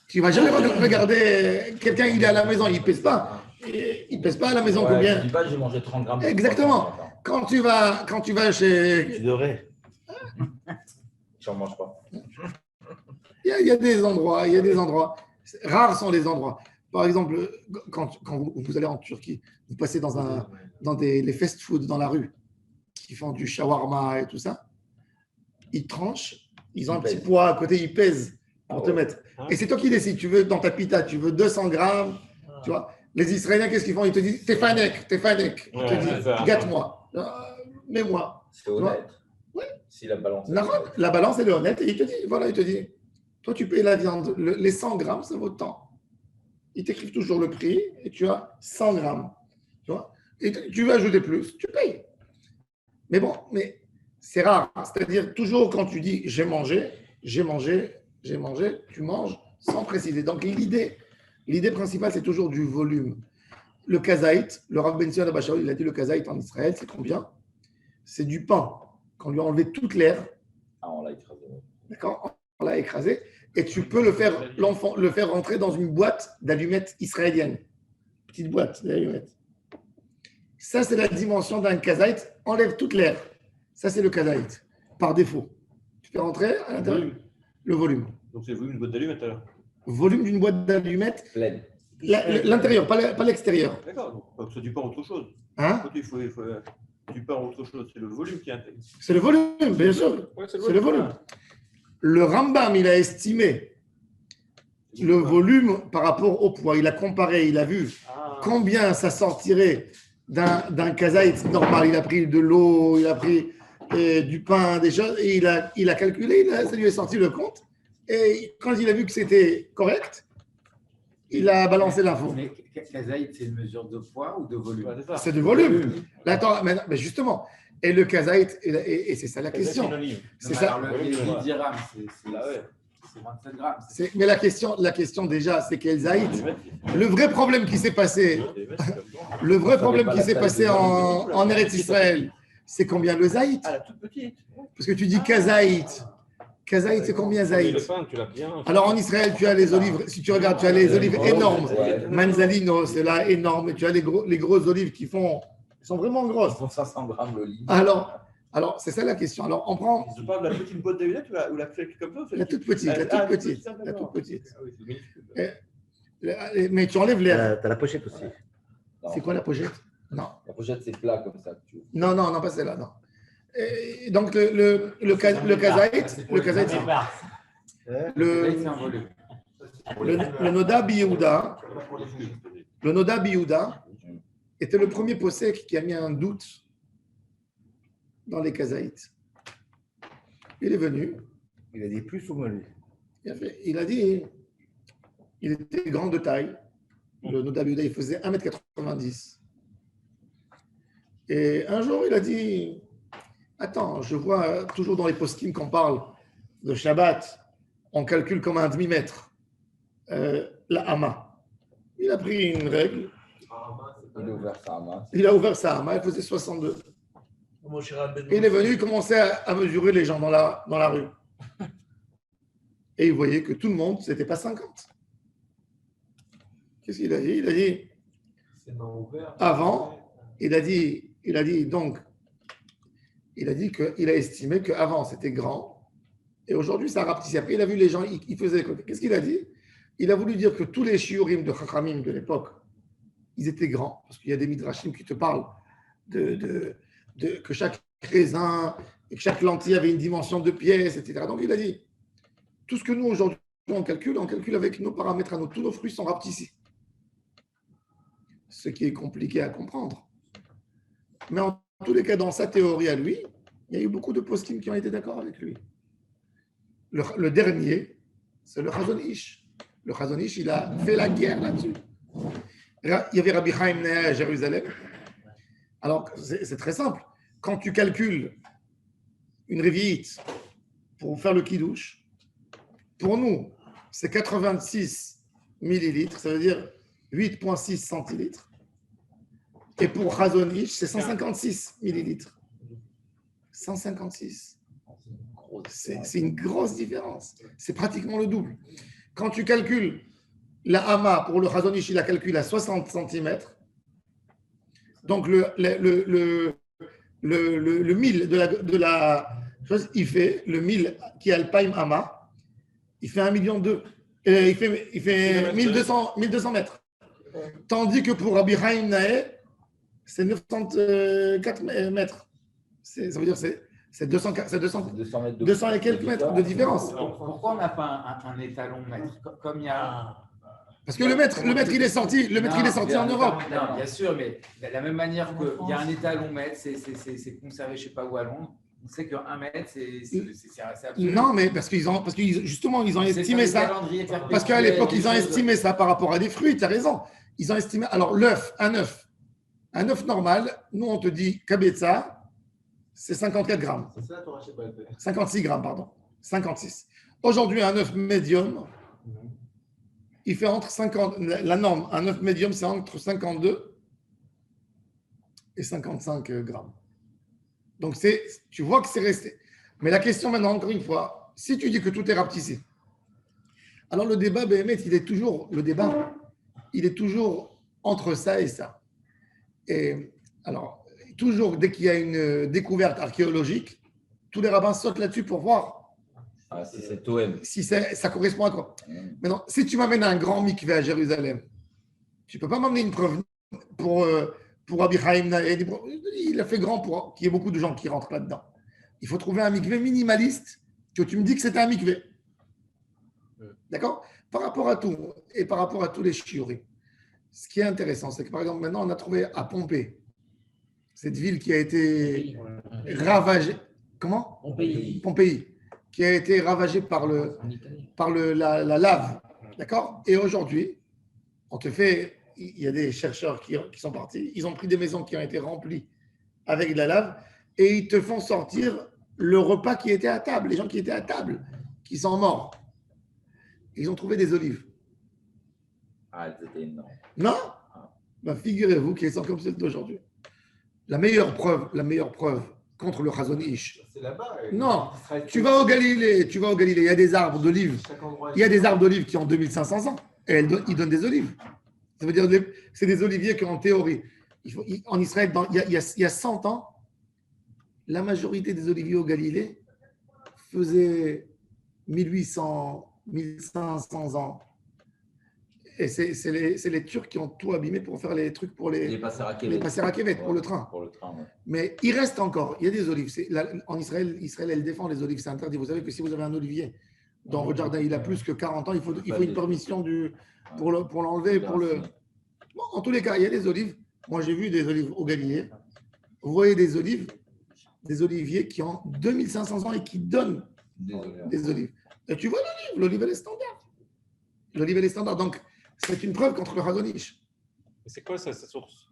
[SPEAKER 1] Tu ne vas jamais regarder quelqu'un, il est à la maison, il ne pèse pas. Il ne pèse pas à la maison combien?
[SPEAKER 6] Je dis pas j'ai mangé 30 grammes.
[SPEAKER 1] Exactement. Quand tu vas chez.
[SPEAKER 2] Tu devrais.
[SPEAKER 6] J'en mange pas.
[SPEAKER 1] Il y a des endroits. Rares sont les endroits. Par exemple, quand vous allez en Turquie, vous passez dans les fast-food dans la rue qui font du shawarma et tout ça, ils tranchent, ils ont un petit poids à côté, ils pèsent pour te mettre. Et c'est toi qui décides. Tu veux dans ta pita, tu veux 200 grammes, tu vois. Les Israéliens, qu'est-ce qu'ils font? Ils te disent, t'es fanek. Ils te disent, gâte-moi, mets-moi.
[SPEAKER 6] C'est honnête.
[SPEAKER 1] Oui.
[SPEAKER 6] Si la balance.
[SPEAKER 1] La balance, elle est honnête. Et il te dit, toi, tu payes la viande. Les 100 grammes, ça vaut tant. Ils t'écrivent toujours le prix et tu as 100 grammes. Tu vois? Et tu veux ajouter plus, tu payes. Mais bon, c'est rare. C'est-à-dire, toujours quand tu dis j'ai mangé, tu manges sans préciser. Donc, l'idée principale, c'est toujours du volume. Le kazaït, le Rav Ben Zion Abba Shaul, il a dit le kazaït en Israël, c'est combien? C'est du pain. Quand on lui a enlevé toute l'air.
[SPEAKER 6] Ah, on l'a écrasé.
[SPEAKER 1] D'accord? On l'a écrasé. Et tu peux le faire rentrer dans une boîte d'allumettes israélienne. Petite boîte d'allumettes. Ça, c'est la dimension d'un kazaït. Enlève toute l'air. Ça, c'est le kazaït. Par défaut. Tu fait rentrer à l'intérieur
[SPEAKER 5] Volume.
[SPEAKER 1] le volume.
[SPEAKER 5] Donc c'est le volume d'une boîte d'allumettes alors.
[SPEAKER 1] Volume d'une boîte d'allumettes,
[SPEAKER 6] Pleine.
[SPEAKER 1] l'intérieur, pas l'extérieur.
[SPEAKER 5] D'accord. Donc pas que ce soit du pain autre chose.
[SPEAKER 1] Hein?
[SPEAKER 5] Quand il faut du pain autre chose, c'est le volume qui intègre.
[SPEAKER 1] C'est le volume, bien sûr.
[SPEAKER 5] Ouais,
[SPEAKER 1] C'est le volume. Le Rambam, il a estimé le volume par rapport au poids. Il a comparé, il a vu
[SPEAKER 5] Ah.
[SPEAKER 1] combien ça sortirait d'un kazaït normal. Il a pris de l'eau, il a pris du pain, des choses, et il a calculé, ça lui est sorti le compte. Et quand il a vu que c'était correct, il a balancé l'info.
[SPEAKER 7] Mais kazaït, c'est une mesure de poids ou de volume?
[SPEAKER 5] Ouais, c'est ça.
[SPEAKER 1] C'est du volume. Là, attends, mais justement, et le kazaït, et c'est ça la question. C'est ça.
[SPEAKER 7] Alors, le 10 grammes,
[SPEAKER 5] Ah ouais.
[SPEAKER 7] c'est 27 grammes.
[SPEAKER 1] Mais la question déjà, c'est quel zaït. Le vrai problème qui s'est passé, le vrai problème qui s'est passé en Eretz Israël, c'est combien le zaït.
[SPEAKER 5] Ah, la toute petite.
[SPEAKER 1] Parce que tu dis kazaït. Kazaït, c'est combien
[SPEAKER 4] Le
[SPEAKER 1] zaït?
[SPEAKER 4] pain, tu l'as bien.
[SPEAKER 1] Alors en Israël, tu as les olives, si tu regardes, tu as les olives énormes. Manzalino, c'est là énorme. Tu as les grosses olives qui sont vraiment grosses.
[SPEAKER 6] Ils font 500 grammes l'olive.
[SPEAKER 1] Alors c'est ça la question. Alors on prend
[SPEAKER 5] Je parle de la petite boîte d'allumettes ou la flèche comme ça.
[SPEAKER 1] la toute petite, la toute petite, la toute petite.
[SPEAKER 5] Ah oui, c'est minuscule.
[SPEAKER 1] Mais tu enlèves l'air.
[SPEAKER 8] T'as la pochette aussi.
[SPEAKER 1] C'est quoi la pochette? Non.
[SPEAKER 6] La pochette, c'est plat comme ça.
[SPEAKER 1] Non, pas celle-là, non. Et donc le kazaït,
[SPEAKER 7] C'est un volume.
[SPEAKER 1] le Noda Biyouda, le Noda Biyouda était le premier possèque qui a mis un doute dans les kazaïtes. Il est venu,
[SPEAKER 8] Il a dit plus ou moins lui.
[SPEAKER 1] il a dit, il était grand de taille. Le Noda Biyouda, il faisait 1m90. Et un jour, il a dit, attends, je vois toujours dans les post-kim qu'on parle de Shabbat, on calcule comme un demi-mètre la hama. Il a pris une règle,
[SPEAKER 6] Il a ouvert sa main.
[SPEAKER 1] il a ouvert sa hama, elle faisait 62. Et il est venu, il commençait à mesurer les gens dans la rue. Et il voyait que tout le monde, c'était pas 50. Qu'est-ce qu'il a dit? Il a dit, avant, il a dit donc, il a dit qu'il a estimé qu'avant c'était grand et aujourd'hui ça a rapetissé. Après il a vu les gens, il faisait quoi? Qu'est-ce qu'il a dit? Il a voulu dire que tous les shiurim de Chachamim de l'époque, ils étaient grands parce qu'il y a des midrashim qui te parlent que chaque raisin et que chaque lentille avait une dimension de pièces, etc. Donc il a dit, tout ce que nous aujourd'hui on calcule avec nos paramètres à nous, tous nos fruits sont rapetissés. Ce qui est compliqué à comprendre. Mais en tous les cas, dans sa théorie à lui, il y a eu beaucoup de poskim qui ont été d'accord avec lui. Le dernier, c'est le Chazon Ish. Le Chazon Ish, il a fait la guerre là-dessus. Il y avait Rabbi Chaim Nea à Jérusalem. Alors, c'est très simple. Quand tu calcules une révite pour faire le kiddush, pour nous, c'est 86 millilitres, ça veut dire 8,6 centilitres. Et pour Chazon Ish, c'est 156 millilitres. 156. C'est une grosse différence. C'est pratiquement le double. Quand tu calcules la hama pour le Chazon Ish, il a calculé à 60 cm. Donc le mille de la chose, il fait le mille qui a le paim hama, il fait 1,2 million. Il fait 1200 mètres. Tandis que pour Rabbi Chaim Naeh, c'est 904 mètres. Ça veut dire c'est 200 et quelques mètres de différence.
[SPEAKER 7] Pourquoi on n'a pas un étalon mètre comme il y a.
[SPEAKER 1] Parce que le mètre il est sorti, en Europe.
[SPEAKER 7] Non, bien sûr, mais de la même manière qu'il y a un étalon mètre, c'est conservé, je ne sais pas où à Londres. On sait qu'un mètre, c'est absolument.
[SPEAKER 1] Non, mais parce qu'ils justement, ils ont estimé ça. Parce qu'à l'époque, ils ont estimé ça par rapport à des fruits, tu as raison. Ils ont estimé. Alors, un œuf normal, nous, on te dit Kabetza, c'est 54 grammes. 56 grammes, pardon. 56. Aujourd'hui, un œuf médium, il fait entre 50. La norme, un œuf médium, c'est entre 52 et 55 grammes. Donc, tu vois que c'est resté. Mais la question maintenant, encore une fois, si tu dis que tout est rapetissé, alors le débat, il est toujours entre ça et ça. Et alors, toujours dès qu'il y a une découverte archéologique, tous les rabbins sautent là-dessus pour voir
[SPEAKER 6] Ah, si c'est Toem.
[SPEAKER 1] Si ça correspond à quoi?
[SPEAKER 6] Mmh.
[SPEAKER 1] Maintenant, si tu m'amènes un grand mikvé à Jérusalem, tu ne peux pas m'emmener une preuve pour Rabbi Chaim. Il a fait grand pour qu'il y ait beaucoup de gens qui rentrent là-dedans. Il faut trouver un mikvé minimaliste que tu me dis que c'est un mikvé. D'accord? Par rapport à tout et par rapport à tous les shiurim. Ce qui est intéressant, c'est que par exemple, maintenant, on a trouvé à Pompée, cette ville qui a été ravagée. Comment? Pompéi, qui a été ravagée par la lave. D'accord? Et aujourd'hui, on te fait, il y a des chercheurs qui sont partis, ils ont pris des maisons qui ont été remplies avec de la lave et ils te font sortir le repas qui était à table, les gens qui étaient à table, qui sont morts. Ils ont trouvé des olives.
[SPEAKER 6] Ah, c'était énorme.
[SPEAKER 1] Non? Ben, figurez-vous qu'ils sont comme celles d'aujourd'hui. La meilleure preuve contre le Chazon Ish.
[SPEAKER 2] C'est là-bas.
[SPEAKER 1] Non, tu vas au Galilée, il y a des arbres d'olives. Il y a des arbres d'olives qui ont 2500 ans et ils donnent des olives. Ça veut dire que c'est des oliviers qu'en théorie, en Israël, il y a 100 ans, la majorité des oliviers au Galilée faisaient 1800, 1500 ans. Et c'est les Turcs qui ont tout abîmé pour faire les trucs pour les passer à Kevet, pour le train.
[SPEAKER 6] Pour le train, ouais.
[SPEAKER 1] Mais il reste encore, il y a des olives. En Israël, elle défend les olives, c'est interdit. Vous savez que si vous avez un olivier dans votre jardin, il a plus que 40 ans, il faut une permission pour l'enlever. Bon, en tous les cas, il y a des olives. Moi, j'ai vu des olives au Galilée. Vous voyez des oliviers qui ont 2500 ans et qui donnent des olives. Et tu vois l'olive, elle est standard. L'olive, elle est standard. Donc, c'est une preuve contre le Chazon Ish.
[SPEAKER 4] C'est quoi ça, sa source?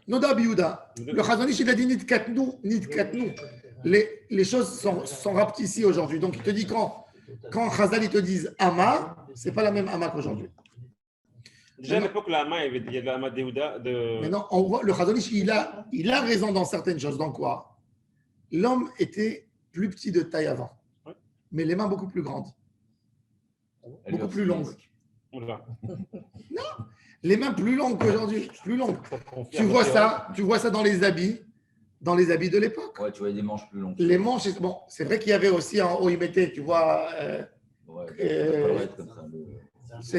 [SPEAKER 1] Noda Biouda. Le Chazon Ish, il a dit Nitkatnou. Les choses sont rapetissées aujourd'hui. Donc, il te dit quand Chazal, ils te disent Ama, ce n'est pas la même Ama qu'aujourd'hui.
[SPEAKER 4] Déjà à l'époque, la Hama, il y avait de la Hama Déouda.
[SPEAKER 1] Maintenant, on voit le Chazon Ish, il a raison dans certaines choses. Dans quoi? L'homme était plus petit de taille avant, mais les mains beaucoup plus grandes, beaucoup plus longues.
[SPEAKER 4] Oula.
[SPEAKER 1] Non, les mains plus longues qu'aujourd'hui, plus longues. Tu vois ça dans les habits de l'époque.
[SPEAKER 6] Ouais, tu vois des manches plus longues.
[SPEAKER 1] Les manches, bon, c'est vrai qu'il y avait aussi en haut, ils mettaient, tu vois, ils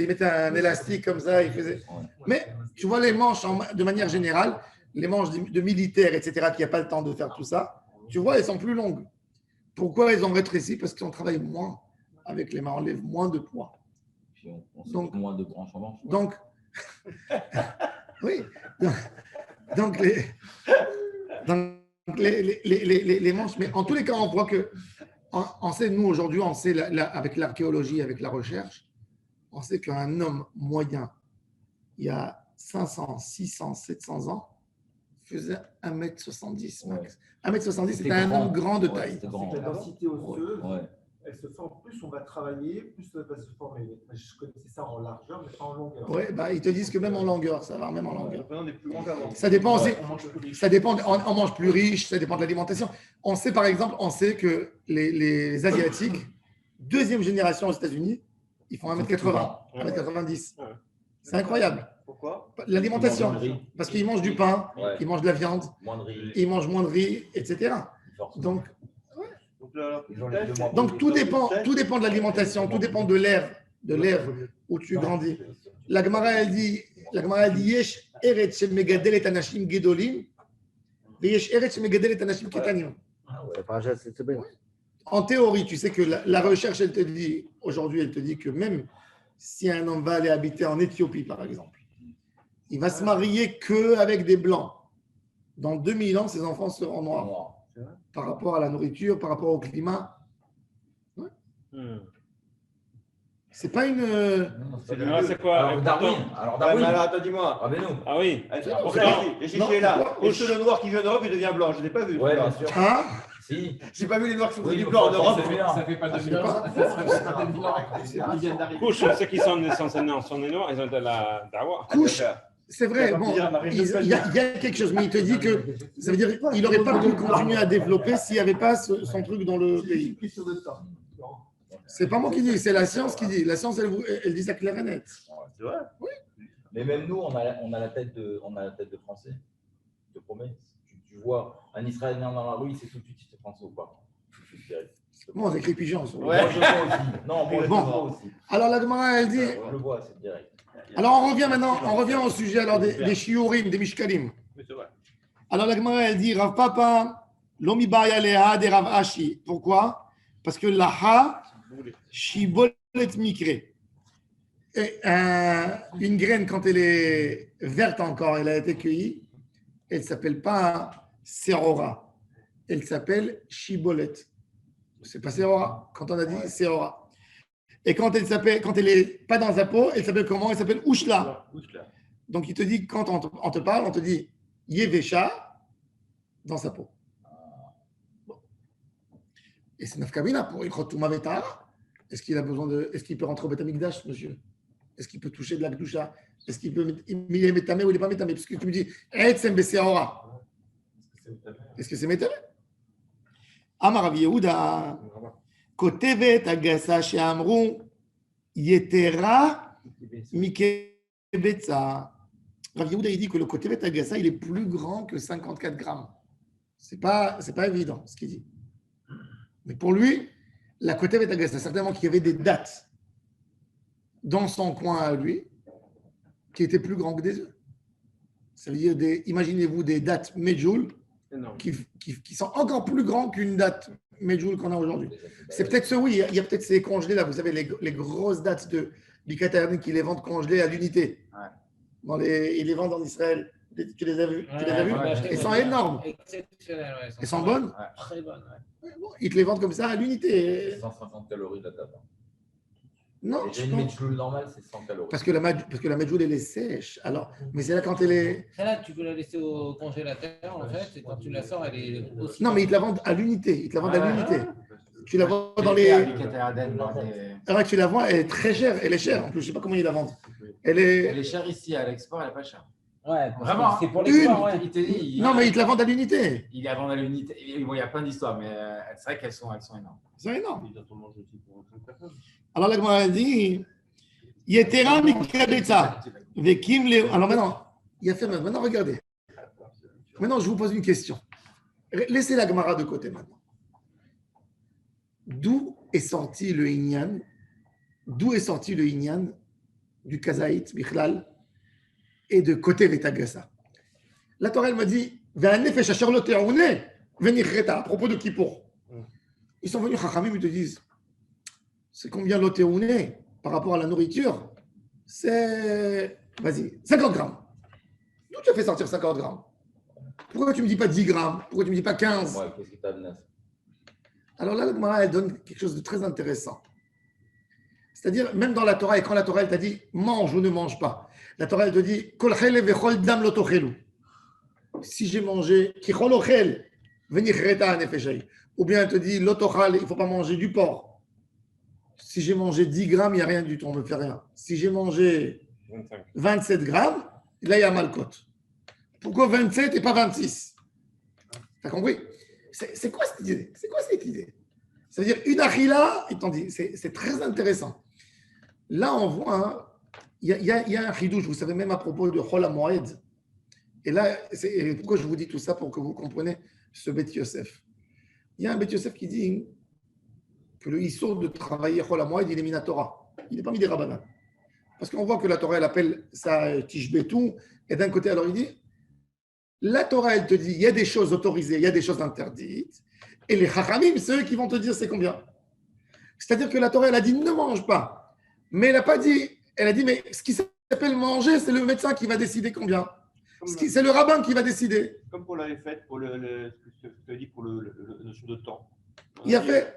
[SPEAKER 1] mettaient un élastique comme ça, ils faisaient.
[SPEAKER 6] Ouais.
[SPEAKER 1] Mais tu vois les manches, de manière générale, les manches de militaires, etc., qui n'ont pas le temps de faire tout ça, tu vois, elles sont plus longues. Pourquoi elles ont rétréci? Parce qu'on travaille moins avec les mains, on lève moins de poids.
[SPEAKER 6] Puis on se moins de branches en branches.
[SPEAKER 1] Donc, oui. Donc, les manches, mais en tous les cas, on voit que, on sait, nous aujourd'hui, on sait avec l'archéologie, avec la recherche, on sait qu'un homme moyen, il y a 500, 600, 700 ans, faisait 1m70 max. 1m70, c'était un homme grand de taille.
[SPEAKER 2] La densité osseuse,
[SPEAKER 6] Ouais.
[SPEAKER 2] elle se forme, plus on va travailler, plus ça va se former. Je connaissais ça en largeur, mais pas en longueur.
[SPEAKER 1] Oui, bah, ils te disent que même en longueur, ça va, même en longueur.
[SPEAKER 5] Maintenant, on est plus grand qu'avant.
[SPEAKER 1] Ça dépend aussi.
[SPEAKER 2] On mange plus riche.
[SPEAKER 1] Ça dépend, on mange plus riche, ça dépend de l'alimentation. On sait par exemple, que les Asiatiques, deuxième génération aux États-Unis, ils font 1m80, 1m90. C'est incroyable.
[SPEAKER 5] Pourquoi?
[SPEAKER 1] L'alimentation, parce qu'ils mangent du pain,
[SPEAKER 6] Ouais.
[SPEAKER 1] ils mangent de la viande,
[SPEAKER 6] Moins de riz.
[SPEAKER 1] ils mangent moins de riz, etc. Donc,
[SPEAKER 5] Donc,
[SPEAKER 1] donc tout dépend de l'alimentation, tout dépend de l'air où tu grandis. La Gemara, elle dit, Yesh eretz shel megadel et anashim gedolim, et Yesh eretz shel megadel et anashim ketanim. En théorie, tu sais que la recherche, elle te dit, aujourd'hui, elle te dit que même si un homme va aller habiter en Éthiopie, par exemple, il va se marier qu'avec des blancs. Dans 2000 ans, ses enfants seront noirs. Par rapport à la nourriture, par rapport au climat. C'est pas une.
[SPEAKER 4] C'est quoi?
[SPEAKER 6] Alors Darwin.
[SPEAKER 5] Ouais, mais alors, attends, dis-moi.
[SPEAKER 6] Ah, mais nous.
[SPEAKER 4] Ah oui.
[SPEAKER 5] Les chichis est là. Et ceux de noir qui vient d'Europe, il devient blanc. Je ne l'ai pas vu.
[SPEAKER 6] Ouais, bien sûr.
[SPEAKER 1] Hein?
[SPEAKER 6] Si.
[SPEAKER 5] J'ai pas vu les noirs qui sont
[SPEAKER 6] Oui,
[SPEAKER 5] du
[SPEAKER 6] mais
[SPEAKER 5] blanc en
[SPEAKER 6] faut
[SPEAKER 5] Europe.
[SPEAKER 6] penser bien.
[SPEAKER 7] Ça fait pas 2000 ans.
[SPEAKER 2] Ils viennent d'arriver.
[SPEAKER 4] Couche, ceux qui sont nés en noirs, ils ont de la dawa.
[SPEAKER 1] Couche, c'est vrai. Bon, il y a quelque chose, mais il te dit que ça veut dire qu'il n'aurait pas pu continuer à développer s'il n'y avait pas son truc dans le pays. C'est pas moi qui dis, c'est la science qui dit. La science, elle dit ça clair et net.
[SPEAKER 5] C'est vrai.
[SPEAKER 6] Mais même nous, on a la tête de français. Je te promets. Tu vois un Israélien dans la rue, il sait tout de suite si c'est français ou pas.
[SPEAKER 1] Bon, on écrit pigeon. sur le-
[SPEAKER 5] Ouais.
[SPEAKER 8] Moi, je vois aussi. Non, moi, je
[SPEAKER 1] Bon.
[SPEAKER 8] vois aussi.
[SPEAKER 1] Alors la Gemara, elle dit.
[SPEAKER 8] Je le vois, c'est direct.
[SPEAKER 1] Alors on revient maintenant, on revient au sujet alors des shiurim, des mishkalim.
[SPEAKER 5] Mais c'est vrai.
[SPEAKER 1] Alors la Gemara, elle dit Rav Papa, lomi baya leha de Rav Ashi. Pourquoi? Parce que la ha, shibolet mikre. Et, une graine, quand elle est verte encore, elle a été cueillie, elle ne s'appelle pas serora. Elle s'appelle shibolet. C'est pas serora. Quand on a dit serora. Et quand elle est pas dans sa peau, elle s'appelle comment? Elle s'appelle ushla. Donc il te dit, quand on te parle, on te dit yevesha dans sa peau. Bon. Et c'est nafkamina pour Ilchot Touma Vetara. Est-ce qu'il peut rentrer au Beth Amikdash, monsieur? Est-ce qu'il peut toucher de la Kedusha? Est-ce qu'il peut il est métamé ou il n'est pas métamé? Parce que tu me dis Etzem Beseora. Est-ce que c'est métamé? Amar Rav Yehuda Kotevet Agasa Sheamru Yetera Mikebetza. Rav Yehuda, il dit que le Kotevet Agasa, il est plus grand que 54 grammes. C'est pas évident ce qu'il dit. Mais pour lui, la Kotevet Agasa, certainement qu'il y avait des dates dans son coin à lui qui étaient plus grands que des œufs. Ça veut dire, imaginez-vous des dates Medjoul qui sont encore plus grands qu'une date Medjoul qu'on a aujourd'hui. C'est peut-être oui, il y a peut-être ces congelés là, vous savez, les grosses dates de Bikatarin qui les vendent congelés à l'unité. Ouais. Ils les vendent en Israël. Tu les as vus? Elles sont énormes.
[SPEAKER 9] Exceptionnelles. Ouais,
[SPEAKER 1] elles sont bonnes?
[SPEAKER 9] Ouais. Très bonnes. Ouais.
[SPEAKER 1] Bon, ils te les vendent comme ça à l'unité.
[SPEAKER 8] 150 calories la table.
[SPEAKER 1] Non,
[SPEAKER 8] Déjà, une medjoul normale, c'est 100 calories.
[SPEAKER 1] parce que la medjoul, elle est sèche. Alors, mais c'est là quand elle est.
[SPEAKER 9] Celle-là, tu peux la laisser au congélateur, en fait, et quand tu la sors, elle est aussi.
[SPEAKER 1] Non, mais ils te la vendent à l'unité. Ils te la vendent à l'unité. Tu la vois dans
[SPEAKER 7] les.
[SPEAKER 1] Ouais, tu la vois, elle est très chère. Elle est chère. En plus, je ne sais pas comment ils la vendent.
[SPEAKER 7] Elle est chère ici, à l'export, elle n'est pas chère.
[SPEAKER 9] Ouais,
[SPEAKER 7] vraiment.
[SPEAKER 9] C'est pour l'export, ouais.
[SPEAKER 1] Non, mais ils te la vendent à l'unité.
[SPEAKER 7] Il la vendent à l'unité. Bon, il y a plein d'histoires, mais c'est vrai qu'elles sont énormes.
[SPEAKER 1] C'est énorme. Alors là, comment elle dit Yetera mikabetza. Vekim le. Alors maintenant, regardez. Maintenant, je vous pose une question. Laissez la Gemara de côté maintenant. D'où est sorti le Inyan du Kazaït, Bichlal, et de côté Vetagasa? La Torah, elle m'a dit à propos de Kippour. Ils sont venus, Chachamim, ils te disent c'est combien l'otéouné par rapport à la nourriture? C'est, vas-y, 50 grammes. D'où tu as fait sortir 50 grammes? Pourquoi tu ne me dis pas 10 grammes? Pourquoi tu ne me dis pas 15?
[SPEAKER 8] Ouais, qu'est-ce que tu as de neuf?
[SPEAKER 1] Alors là, la Gemara, elle donne quelque chose de très intéressant. C'est-à-dire, même dans la Torah, et quand la Torah, elle t'a dit mange ou ne mange pas, la Torah, elle te dit Kol chele vechol dam lo tochelu. Si j'ai mangé, kichol ochel, venir reta nefeshai. Ou bien elle te dit l'otochal, il ne faut pas manger du porc. Si j'ai mangé 10 grammes, il n'y a rien du tout, on ne me fait rien. Si j'ai mangé 27 grammes, là, il y a malcote. Pourquoi 27 et pas 26? Tu as compris? C'est quoi cette idée? Ça veut dire une achila, et t'en dis, c'est très intéressant. Là, on voit, il y a un chidouche, vous savez, même à propos de Chol HaMoed. Et là, et pourquoi je vous dis tout ça? Pour que vous compreniez ce Beth Yosef. Il y a un Beth Yosef qui dit que le Issour de travailler Chol HaMoed, il est Minatora. Il n'est pas mis des Rabbanan. Parce qu'on voit que la Torah, elle appelle ça Tishbetou. Et d'un côté, alors il dit, la Torah, elle te dit, il y a des choses autorisées, il y a des choses interdites. Et les Chachamim, c'est eux qui vont te dire c'est combien. C'est-à-dire que la Torah, elle a dit ne mange pas. Mais elle n'a pas dit, elle a dit, mais ce qui s'appelle manger, c'est le médecin qui va décider combien. C'est le rabbin qui va décider.
[SPEAKER 5] Comme pour la fête, pour ce que tu as dit pour la notion de temps.
[SPEAKER 1] Il a fait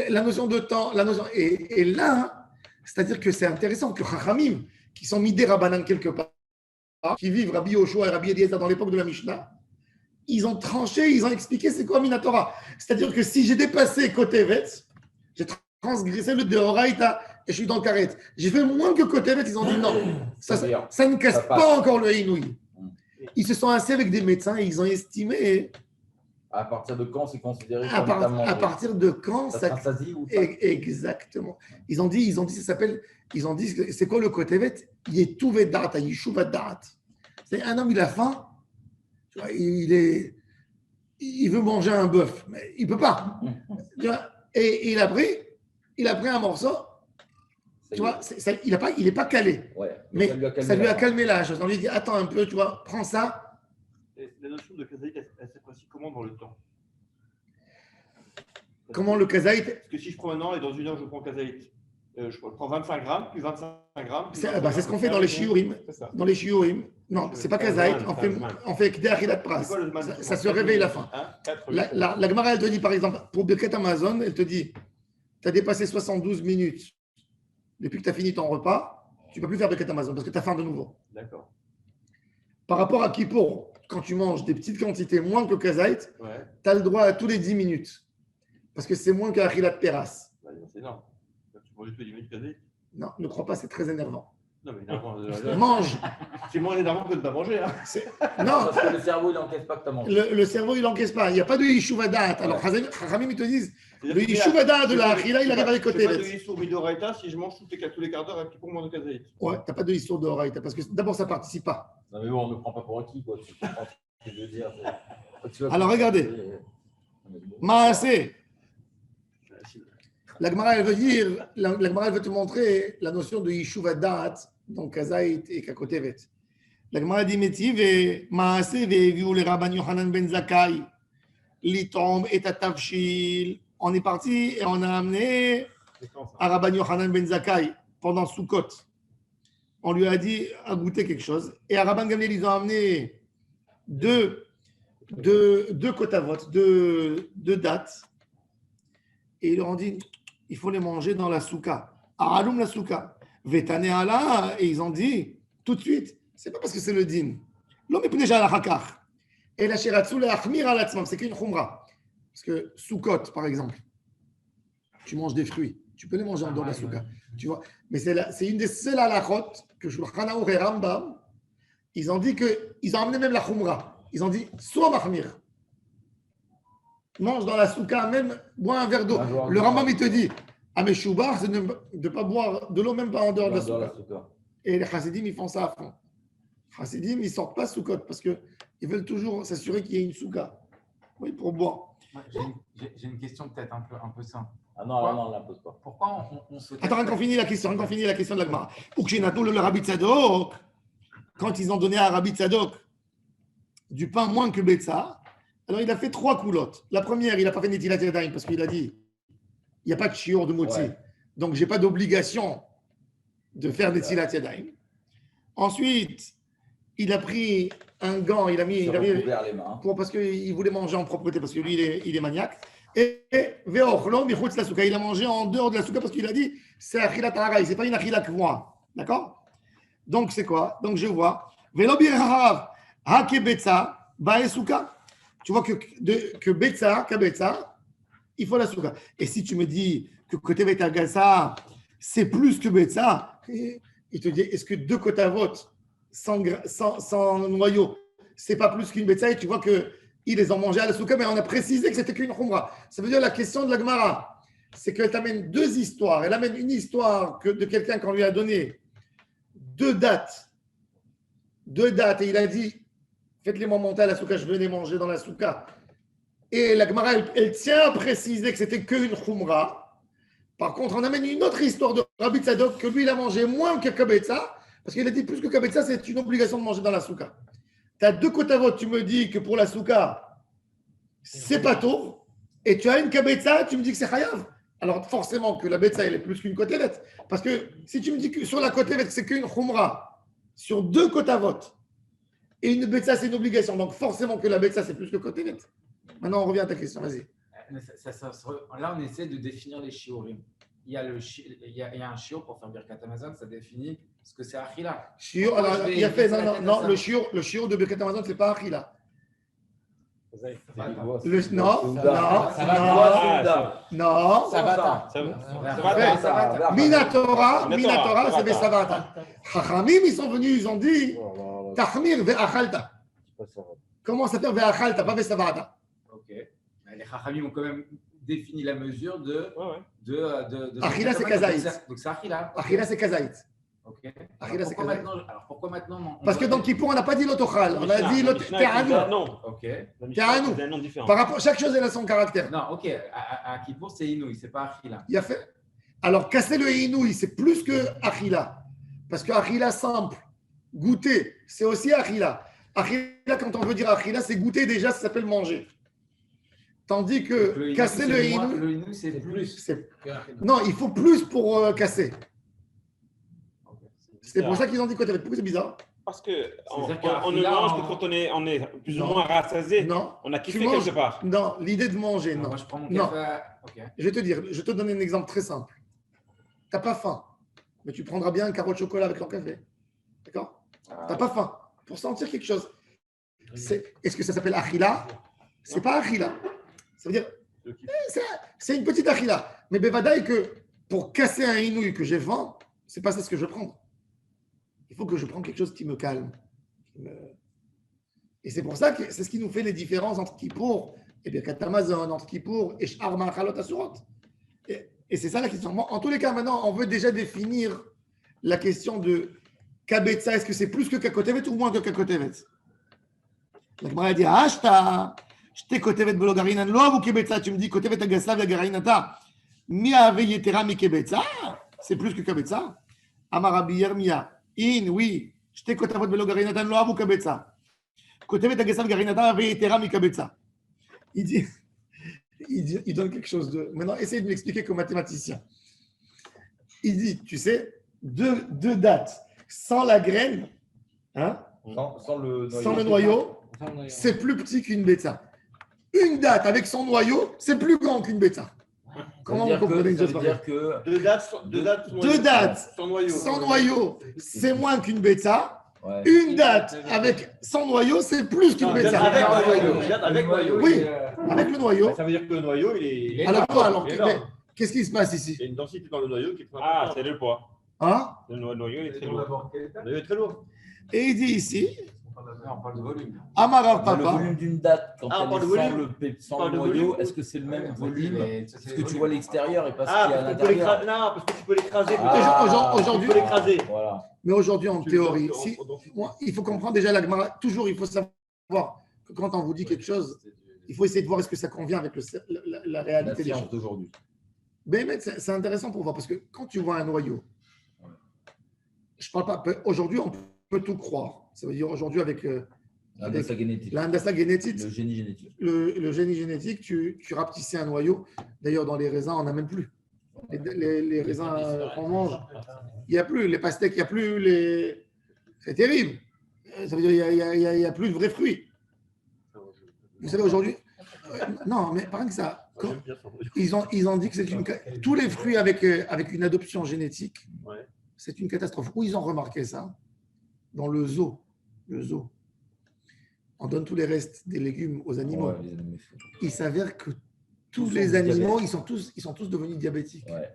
[SPEAKER 1] la notion de temps, et là, c'est-à-dire que c'est intéressant que Chachamim, qui sont mis des rabbanan quelque part, qui vivent Rabbi Yoshua et Rabbi Eliezer dans l'époque de la Mishnah, ils ont tranché, ils ont expliqué c'est quoi Minatora. C'est-à-dire que si j'ai dépassé Kotevet, j'ai transgressé le Deoraita et je suis dans le Karet. J'ai fait moins que Kotevet, ils ont dit non. Ça ne casse pas encore le Inouï. Ils se sont assis avec des médecins et ils ont estimé.
[SPEAKER 8] À partir de quand c'est considéré
[SPEAKER 1] à partir de quand
[SPEAKER 8] ça rassasie ou pas?
[SPEAKER 1] Exactement. Ils ont dit, ça s'appelle, c'est quoi le Kotevet? Yetuvet Da'at, Yishuvat Da'at. C'est un homme, il a faim. Il il veut manger un bœuf, mais il ne peut pas. Tu vois, et il a pris un morceau, tu vois, il n'est pas calé.
[SPEAKER 8] Ouais.
[SPEAKER 1] Mais ça lui a
[SPEAKER 8] la-
[SPEAKER 1] calmé la chose. On lui dit, attends un peu, tu vois, prends ça.
[SPEAKER 5] Et la notion de kazaït, elle s'apprécie comment dans le temps?
[SPEAKER 1] Comment le kazaït,
[SPEAKER 5] Parce que si je prends maintenant et dans une heure, je prends kazaït, je prends 25 grammes, puis 25 grammes. puis
[SPEAKER 1] c'est
[SPEAKER 5] 25
[SPEAKER 1] ce qu'on fait
[SPEAKER 5] grammes.
[SPEAKER 1] dans les shiurim.
[SPEAKER 4] C'est ça.
[SPEAKER 1] Dans les shiurim. Non, c'est pas kazaït, on fait kdei achilat pras.
[SPEAKER 5] C'est quoi le zman?
[SPEAKER 1] Ça se réveille la fin.
[SPEAKER 5] Hein? 4,
[SPEAKER 1] La Gemara, elle te dit, par exemple, pour Birkat Amazon, elle te dit, tu as dépassé 72 minutes depuis que tu as fini ton repas, tu ne peux plus faire Birkat Amazon parce que tu as faim de nouveau.
[SPEAKER 5] D'accord.
[SPEAKER 1] Par rapport à Kippour, quand tu manges des petites quantités moins que kazaït,
[SPEAKER 5] Ouais.
[SPEAKER 1] tu as le droit à tous les 10 minutes parce que c'est moins que achilat peras.
[SPEAKER 5] Bah, c'est énorme. Tu manges tous les 10 minutes kazaït?
[SPEAKER 1] Non, ne crois pas, c'est très énervant.
[SPEAKER 5] Non, mais énormément.
[SPEAKER 1] Mange.
[SPEAKER 5] C'est moins énervant que de ne pas manger. Hein.
[SPEAKER 1] Non,
[SPEAKER 8] Parce que le cerveau, il n'encaisse pas que tu as mangé.
[SPEAKER 1] le cerveau, il n'encaisse pas. Il n'y a pas de Yishuvadat. Alors, Chachamim, ils te disent, le
[SPEAKER 5] C'est-à-dire que
[SPEAKER 1] Yishuvadat de la Achila, il arrive avec
[SPEAKER 5] Je fais pas de
[SPEAKER 1] côté.
[SPEAKER 5] Yissour Midoraita si je mange tous les quarts d'heure un petit peu moins de kazaït.
[SPEAKER 1] Ouais, tu n'as pas de histoire de Horaïta parce que d'abord, ça ne participe pas.
[SPEAKER 8] Non, mais bon, on ne prend pas pour acquis, quoi. Tu comprends ce que je veux dire.
[SPEAKER 1] Alors, regardez. Maasé. La Gemara, elle veut dire, la Gemara, elle veut te montrer la notion de Yishuvadat, donc Kazaït et Kakotevet. La Gemara dit Métiv et Maasé ve'eviu le Rabban Yochanan ben Zakkai, Litom et Tatavshil. On est parti et on a amené à Rabban Yochanan ben Zakkai pendant Sukkot. On lui a dit à goûter quelque chose. Et à Rabban Gamliel, ils ont amené deux kotavot, deux dattes. Et ils leur ont dit, il faut les manger dans la souka. A'alum la souka. Vetane ala. Et ils ont dit, tout de suite, c'est pas parce que c'est le din. L'homme est déjà à la hakar. Et la shiratsu la achmir al atzmam. C'est qu'une khumra. Parce que soukot, par exemple, tu manges des fruits. Tu peux les manger en dehors de la souka. Tu vois. Mais c'est une des seules halachot que Shulchan Aruch et Rambam, ils ont dit qu'ils ont amené même la khumra. Ils ont dit, sois mahmir. Mange dans la souka, même bois un verre d'eau. Le Rambam, il te dit, à Meshoubar, c'est de ne pas boire de l'eau, même pas en dehors de la souka. Et les chassidim, ils font ça à fond. Les chassidim, ils ne sortent pas soukot parce qu'ils veulent toujours s'assurer qu'il y ait une souka. Oui, pour boire.
[SPEAKER 7] J'ai une question peut-être un peu simple.
[SPEAKER 8] Ah non, non, on ne la pose pas.
[SPEAKER 7] Pourquoi on se...
[SPEAKER 1] Attends, on finit la question de la Gemara. Ukshinatu le Rabbi Tzadok, quand ils ont donné à Rabbi Tzadok du pain moins que Betsa, alors il a fait 3 coulottes. La première, il n'a pas fait Netilat Yadayim parce qu'il a dit il n'y a pas de shiur de motzi.
[SPEAKER 8] Ouais.
[SPEAKER 1] Donc, je n'ai pas d'obligation de faire Netilat Yadayim. Ensuite, il a pris un gant, il a mis
[SPEAKER 8] recouvert les mains.
[SPEAKER 1] parce qu'il voulait manger en propreté, parce que lui, il est maniaque. Et Veochlo, Michutz la souka, il a mangé en dehors de la souka parce qu'il a dit c'est Achilat Haraï, c'est pas une Achilat moi. D'accord? Donc, c'est quoi? Donc, je vois Velo Birhav, Hake Betsa, Bae Souka. Tu vois que Betsa, Kabetsa, il faut la souka. Et si tu me dis que côté Betagasa, c'est plus que Betsa, il te dit est-ce que 2 Kotavot sans noyau, c'est pas plus qu'une Betsa? Et tu vois qu'ils les ont mangés à la souka, mais on a précisé que c'était qu'une khumra. Ça veut dire la question de la Gemara, c'est qu'elle t'amène 2 histoires. Elle amène une histoire de quelqu'un qu'on lui a donné 2 dates. 2 dates, et il a dit faites-les-moi monter à la souka, je vais les manger dans la souka. Et la Gemara, elle tient à préciser que c'était qu'une khumra. Par contre, on amène une autre histoire de Rabbi Tzadok, que lui, il a mangé moins que Kabetza, parce qu'il a dit plus que Kabetza, c'est une obligation de manger dans la souka. Tu as 2 kotavot, tu me dis que pour la souka, c'est pas tôt, et tu as une Kabetza, tu me dis que c'est chayav. Alors forcément que la Betza, elle est plus qu'une kotelet, parce que si tu me dis que sur la kotelet, c'est qu'une khumra, sur 2 kotavot, et une Betza, c'est une obligation. Donc, forcément que la Betza, c'est plus que Kotelet. Maintenant, on revient à ta question. Vas-y.
[SPEAKER 7] Là, on essaie de définir les shiurim. Il y a un shiur pour faire Birkat Amazon, ça définit ce que c'est Achila.
[SPEAKER 1] Shiur, alors, il y a fait, non, le shiur de Birkat Amazon, c'est pas Achila. Non. Minatora, c'est Besavata. Chachamim, ils sont venus, ils ont dit Tahmir ve'achalta. Comment ça fait ve'achalta, pas Besavata?
[SPEAKER 7] Ok. Les Chachamim ont quand même défini la mesure de
[SPEAKER 1] Achila, c'est Kazaït.
[SPEAKER 7] Donc c'est Achila.
[SPEAKER 1] Achila, c'est Kazaït.
[SPEAKER 7] Ok.
[SPEAKER 1] Achila, c'est
[SPEAKER 7] Pourquoi
[SPEAKER 1] Kazait.
[SPEAKER 7] maintenant, alors pourquoi maintenant
[SPEAKER 1] Parce que dans Kippour, on n'a pas dit l'autochal, on a dit l'autochal.
[SPEAKER 4] Non.
[SPEAKER 7] Ok.
[SPEAKER 4] La
[SPEAKER 1] T'es à nous.
[SPEAKER 4] c'est un nom différent.
[SPEAKER 1] Par rapport, chaque chose, elle a son caractère.
[SPEAKER 7] Non, ok. À Kippour, c'est Inouï, c'est pas Achila.
[SPEAKER 1] Il a fait. Alors, casser le inouï, c'est plus que Achila. Parce que Achila simple, goûter, c'est aussi Achila. Achila, quand on veut dire Achila, c'est goûter déjà, ça s'appelle manger. Tandis que casser le inouï.
[SPEAKER 7] Le Inouï, c'est plus.
[SPEAKER 1] c'est- Non, il faut plus pour casser. C'est pour ça qu'ils ont dit côté. Pourquoi c'est bizarre?
[SPEAKER 4] Parce qu'on
[SPEAKER 7] C'est-à-dire
[SPEAKER 4] on ne
[SPEAKER 7] qu'Achila,
[SPEAKER 4] mange
[SPEAKER 7] on-
[SPEAKER 4] que quand on est plus ou
[SPEAKER 1] Non.
[SPEAKER 4] moins rassasié.
[SPEAKER 1] Non.
[SPEAKER 4] On a
[SPEAKER 1] Tu
[SPEAKER 4] kiffé
[SPEAKER 1] manges-
[SPEAKER 4] quelque part.
[SPEAKER 1] Non, l'idée de manger, non.
[SPEAKER 7] Moi, je prends mon
[SPEAKER 1] Non.
[SPEAKER 7] café. Ok.
[SPEAKER 1] Je vais te dire, je vais te donner un exemple très simple. Tu n'as pas faim, mais tu prendras bien un carreau de chocolat avec ton café. D'accord? Tu n'as pas faim. Pour sentir quelque chose. Est-ce que ça s'appelle Achila? C'est pas Achila. Ça veut dire, c'est une petite Achila. Mais Bevadaï que pour casser un inouï que j'ai faim, c'est pas ça ce que je prends. Il faut que je prenne quelque chose qui me calme. Et c'est pour ça que c'est ce qui nous fait les différences entre Kippour et Birkat Hamazon, entre Kippour et Sh'ar Ma'achalot Asurot. Et c'est ça la question. En tous les cas, maintenant, on veut déjà définir la question de Kabetza. Est-ce que c'est plus que Kakotevet ou moins que Kakotevet? La Gemara dit Ashta, j'étais Kotevet Belogarinan Loav ou Kebetza. Tu me dis Kotevet Agaslav Yagarainata. Mi Ave Yetera Mi Kebetza. C'est plus que Kabetza. Amarabi Yermia. In, oui. J'étais Kotevet Belogarinan Loav ou Kebetza. Kotevet Agaslav Yagarainata Ave Yetera Mi Kebetza. Il donne quelque chose de. Maintenant, essaye de m'expliquer comme mathématicien. Il dit, tu sais, deux dates sans la graine, hein,
[SPEAKER 8] Sans le noyau.
[SPEAKER 1] sans le noyau, c'est plus petit qu'une bêta. Une date avec son noyau, c'est plus grand qu'une bêta. Comment vous comprenez une chose
[SPEAKER 8] Ça veut
[SPEAKER 1] pareille?
[SPEAKER 8] dire que
[SPEAKER 5] Deux dates
[SPEAKER 8] sans noyau.
[SPEAKER 5] sans noyau.
[SPEAKER 1] Sans noyau, c'est moins qu'une bêta.
[SPEAKER 8] Ouais.
[SPEAKER 1] Une date avec son noyau, c'est plus qu'une
[SPEAKER 5] Non,
[SPEAKER 1] bêta.
[SPEAKER 5] avec noyau.
[SPEAKER 1] Oui, avec le noyau.
[SPEAKER 5] Ça veut dire que le noyau, il est.
[SPEAKER 1] Alors quoi alors?
[SPEAKER 5] Il est énorme.
[SPEAKER 1] Mais qu'est-ce qui se passe ici?
[SPEAKER 5] Il y a une densité dans le noyau qui est très
[SPEAKER 4] Ah,
[SPEAKER 5] importante.
[SPEAKER 4] c'est le poids.
[SPEAKER 1] Hein?
[SPEAKER 4] Le noyau est très lourd.
[SPEAKER 5] Le noyau est très lourd.
[SPEAKER 1] Et il dit ici,
[SPEAKER 7] Non, on parle de volume.
[SPEAKER 1] Amarav
[SPEAKER 8] Le
[SPEAKER 1] Papa.
[SPEAKER 8] volume d'une date, quand
[SPEAKER 5] Ah, on
[SPEAKER 8] elle
[SPEAKER 5] parle
[SPEAKER 8] est
[SPEAKER 5] de
[SPEAKER 8] sans
[SPEAKER 5] volume.
[SPEAKER 8] sans
[SPEAKER 5] parle
[SPEAKER 8] le
[SPEAKER 5] de
[SPEAKER 8] noyau,
[SPEAKER 5] volume.
[SPEAKER 8] est-ce que c'est le même volume?
[SPEAKER 7] Mais ça,
[SPEAKER 8] Parce
[SPEAKER 7] c'est
[SPEAKER 8] que tu
[SPEAKER 7] volume.
[SPEAKER 8] vois l'extérieur et pas ce
[SPEAKER 5] Ah,
[SPEAKER 8] qu'il y a à
[SPEAKER 5] parce que tu peux
[SPEAKER 8] l'intérieur.
[SPEAKER 5] l'écraser. Non, parce que tu peux l'écraser.
[SPEAKER 8] Ah,
[SPEAKER 1] Aujourd'hui-
[SPEAKER 5] tu peux l'écraser.
[SPEAKER 8] Voilà.
[SPEAKER 1] Mais aujourd'hui, en
[SPEAKER 5] Tu-
[SPEAKER 1] théorie,
[SPEAKER 5] donc,
[SPEAKER 1] si,
[SPEAKER 5] donc,
[SPEAKER 1] moi, il faut comprendre déjà la Gemara. Toujours, il faut savoir que quand on vous dit quelque chose, il faut essayer de voir est-ce que ça convient avec la
[SPEAKER 8] La
[SPEAKER 1] réalité des
[SPEAKER 8] science
[SPEAKER 1] choses.
[SPEAKER 8] d'aujourd'hui.
[SPEAKER 1] Mais c'est intéressant pour voir parce que quand tu vois un noyau, je parle pas. Aujourd'hui, on peut tout croire. Ça veut dire aujourd'hui avec
[SPEAKER 8] L'indassa génétique.
[SPEAKER 1] l'indassa génétique,
[SPEAKER 8] Le génie génétique.
[SPEAKER 1] le génie génétique, tu rapetissais un noyau. D'ailleurs, dans les raisins, on n'en a même plus. Les raisins qu'on mange, il n'y a plus les pastèques, il n'y a plus les. C'est terrible. Ça veut dire qu'il n'y a plus de vrais fruits. Vous savez, aujourd'hui. Non, mais pas que ça. Quand ils ont dit que c'est une. Tous les fruits avec une adoption génétique,
[SPEAKER 5] Ouais.
[SPEAKER 1] c'est une catastrophe. Où ils ont remarqué ça? Dans le zoo. Le zoo. On donne tous les restes des légumes aux animaux.
[SPEAKER 8] Ouais, les animaux.
[SPEAKER 1] Il s'avère que tous
[SPEAKER 8] Ils
[SPEAKER 1] les
[SPEAKER 8] sont
[SPEAKER 1] animaux,
[SPEAKER 8] diabétiques.
[SPEAKER 1] ils sont tous devenus diabétiques.
[SPEAKER 8] Ouais,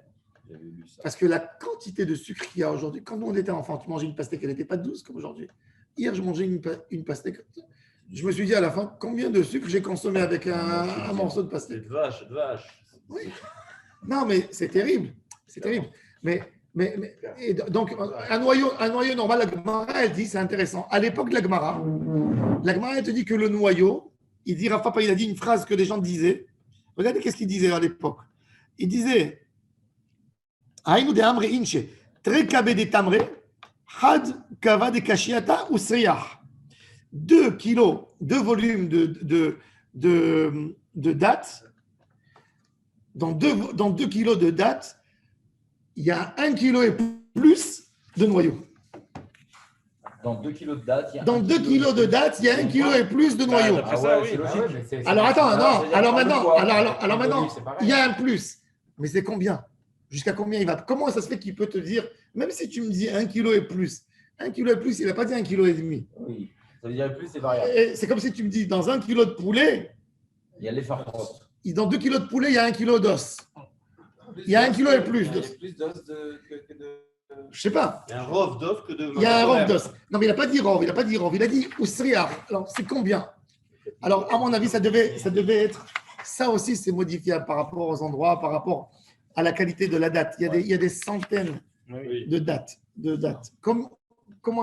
[SPEAKER 8] j'avais lu ça.
[SPEAKER 1] Parce que la quantité de sucre qu'il y a aujourd'hui, quand nous on était enfant, tu mangeais une pastèque, elle n'était pas douce comme aujourd'hui. Hier, je mangeais une pastèque. Je me suis dit à la fin, combien de sucre j'ai consommé avec un morceau de pastèque?
[SPEAKER 5] C'est de vache.
[SPEAKER 1] Oui. Non, mais c'est terrible. C'est terrible. Et donc, un noyau normal, la Gemara, elle dit, c'est intéressant. À l'époque de la Gemara, elle te dit que le noyau, il dit, Rav Papa, il a dit une phrase que des gens disaient. Regardez qu'est-ce qu'il disait à l'époque. Il disait, Aïnou de Amre Inche, Tre Kabe de Tamre, Had Kava de Kashiata ou Sriyah. 2 kilos, 2 volumes de dattes. Dans 2 kilos de dattes, il y a 1 kilo et plus de noyaux.
[SPEAKER 8] Dans 2 kilos de date, il y a
[SPEAKER 1] Dans
[SPEAKER 8] un
[SPEAKER 1] 2 kilos de dattes, il y a 1 kilo et plus de noyaux.
[SPEAKER 4] d'après
[SPEAKER 8] Ah
[SPEAKER 4] ça,
[SPEAKER 8] ouais,
[SPEAKER 4] oui.
[SPEAKER 8] c'est
[SPEAKER 7] Ah ouais,
[SPEAKER 8] logique.
[SPEAKER 7] mais c'est-
[SPEAKER 1] Alors attends, non,
[SPEAKER 8] c'est-à-dire
[SPEAKER 1] alors
[SPEAKER 8] pas
[SPEAKER 1] maintenant,
[SPEAKER 8] de poids.
[SPEAKER 1] alors maintenant,
[SPEAKER 7] C'est pareil.
[SPEAKER 1] il y a un plus. Mais c'est combien? Jusqu'à combien il va? Comment ça se fait qu'il peut te dire, même si tu me dis 1 kilo et plus, 1 kilo et plus, il n'a pas dit 1 kilo et demi.
[SPEAKER 8] Oui, ça veut dire plus, c'est variable.
[SPEAKER 1] Et c'est comme si tu me dis, dans 1 kilo de poulet,
[SPEAKER 8] Il y a l'effort propre.
[SPEAKER 1] dans 2 kilos de poulet, il y a 1 kilo d'os. Il y a 1 kilo et plus
[SPEAKER 7] Il y a
[SPEAKER 1] d'os.
[SPEAKER 7] plus d'os que de.
[SPEAKER 1] Je sais pas.
[SPEAKER 5] Il y a un rove d'os que de.
[SPEAKER 1] Il y a un rov d'os. Non, mais il n'a pas dit rov, il a dit ousriar. Alors, c'est combien? Alors, à mon avis, ça devait être. Ça aussi, c'est modifiable par rapport aux endroits, par rapport à la qualité de la date. Il y a des centaines
[SPEAKER 4] Oui.
[SPEAKER 1] de date. Comment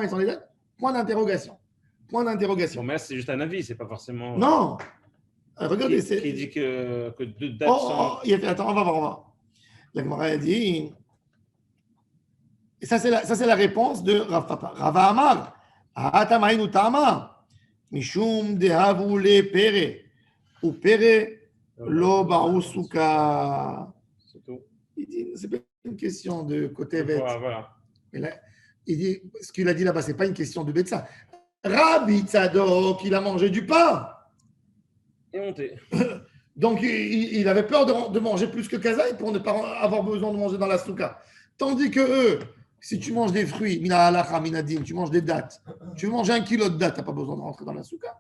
[SPEAKER 1] sont les dates? Point d'interrogation. Point d'interrogation.
[SPEAKER 4] Bon, mais là, c'est juste un avis, c'est pas forcément.
[SPEAKER 1] Non. Regardez, c'est.
[SPEAKER 4] Qui dit que deux dates
[SPEAKER 1] Oh, attends, on va voir. La Gemara a dit. Et ça, c'est la réponse de Rav Papa. Rava Amar. Atamainu Tama. Mishum dehavu le pere. Ou pere lo barusuka.
[SPEAKER 4] C'est tout.
[SPEAKER 1] Il dit, c'est pas une question de côté bête.
[SPEAKER 4] Voilà.
[SPEAKER 1] Mais là, il dit, ce qu'il a dit là-bas, c'est pas une question de Betsa. Rabbi Tzadok, il a mangé du pain.
[SPEAKER 4] Et monté.
[SPEAKER 1] Donc, il avait peur de manger plus que Kazaï pour ne pas avoir besoin de manger dans la souka. Tandis que eux, si tu manges des fruits, mina halacha, mina din, tu manges des dattes, tu veux manger 1 kilo de dattes, tu n'as pas besoin de rentrer dans la souka.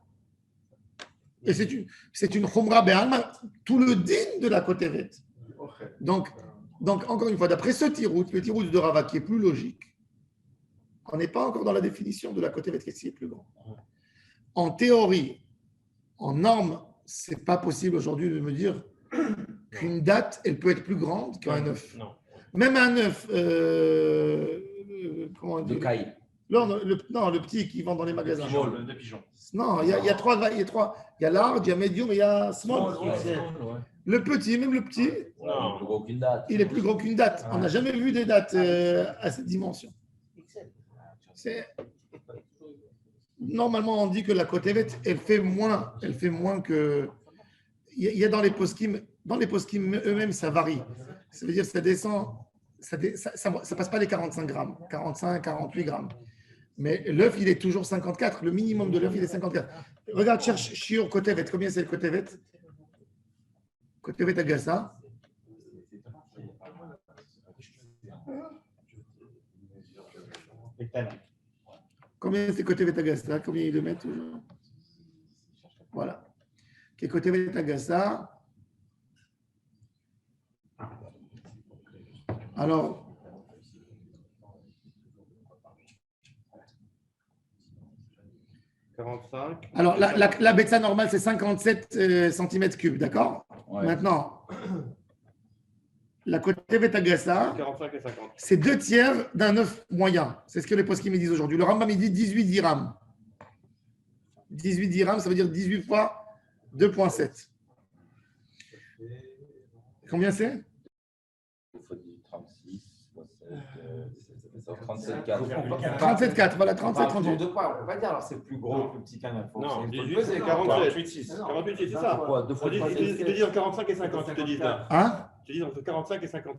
[SPEAKER 1] Et c'est une chumra be'alma, tout le din de la kotevet. Donc, encore une fois, d'après ce tirout, le tirout de Rava qui est plus logique, on n'est pas encore dans la définition de la kotevet qui est plus grand. En théorie, en norme, c'est pas possible aujourd'hui de me dire qu'une date, elle peut être plus grande qu'un œuf.
[SPEAKER 4] Non.
[SPEAKER 1] Même un œuf, comment on dit?
[SPEAKER 8] De caille.
[SPEAKER 1] Non, le petit qui vend dans les magasins.
[SPEAKER 5] De pigeon.
[SPEAKER 1] Non, il y a trois. Il y a large, il y a medium et il y a small. Le petit, même le petit,
[SPEAKER 4] Non.
[SPEAKER 8] Plus gros qu'une date.
[SPEAKER 1] il est plus gros qu'une date. On n'a jamais vu des dates à cette dimension. Normalement, on dit que la kotevet, elle fait moins que. Il y a dans les poskim eux-mêmes, ça varie. Ça veut dire que ça descend, ça passe pas les 45 grammes, 45, 48 grammes. Mais l'œuf, il est toujours 54. Le minimum de l'œuf, il est 54. Regarde, cherche Shiur kotevet. Combien c'est le kotevet? Kotevet Agassa. Combien c'est Kotevet Agassa? Combien ils le mettent toujours? Voilà. Kotevet Agassa. Alors, alors la betsa normale, c'est 57 cm3, d'accord?
[SPEAKER 8] Ouais.
[SPEAKER 1] Maintenant, la Kotevet Agassa,
[SPEAKER 5] 45 et 50.
[SPEAKER 1] c'est 2 tiers d'un œuf moyen. C'est ce que les poskim me disent aujourd'hui. Le Rambam, il dit 18 dirhams. 18 dirhams, ça veut dire 18 fois 2,7. Combien c'est?
[SPEAKER 8] Il faut dire 36, 37, 4.
[SPEAKER 1] 37,4. Voilà, 37,
[SPEAKER 7] Enfin,
[SPEAKER 1] 38.
[SPEAKER 7] de quoi? On ne peut pas dire alors c'est plus gros que le petit canard.
[SPEAKER 5] Non,
[SPEAKER 7] C'est-
[SPEAKER 5] 18, c'est 48, 6. 48, c'est ça.
[SPEAKER 8] Pourquoi? Deux fois
[SPEAKER 5] Ils te disent entre 45 et 50, ils te disent là.
[SPEAKER 1] Hein?
[SPEAKER 5] Ils te disent entre 45 et 50.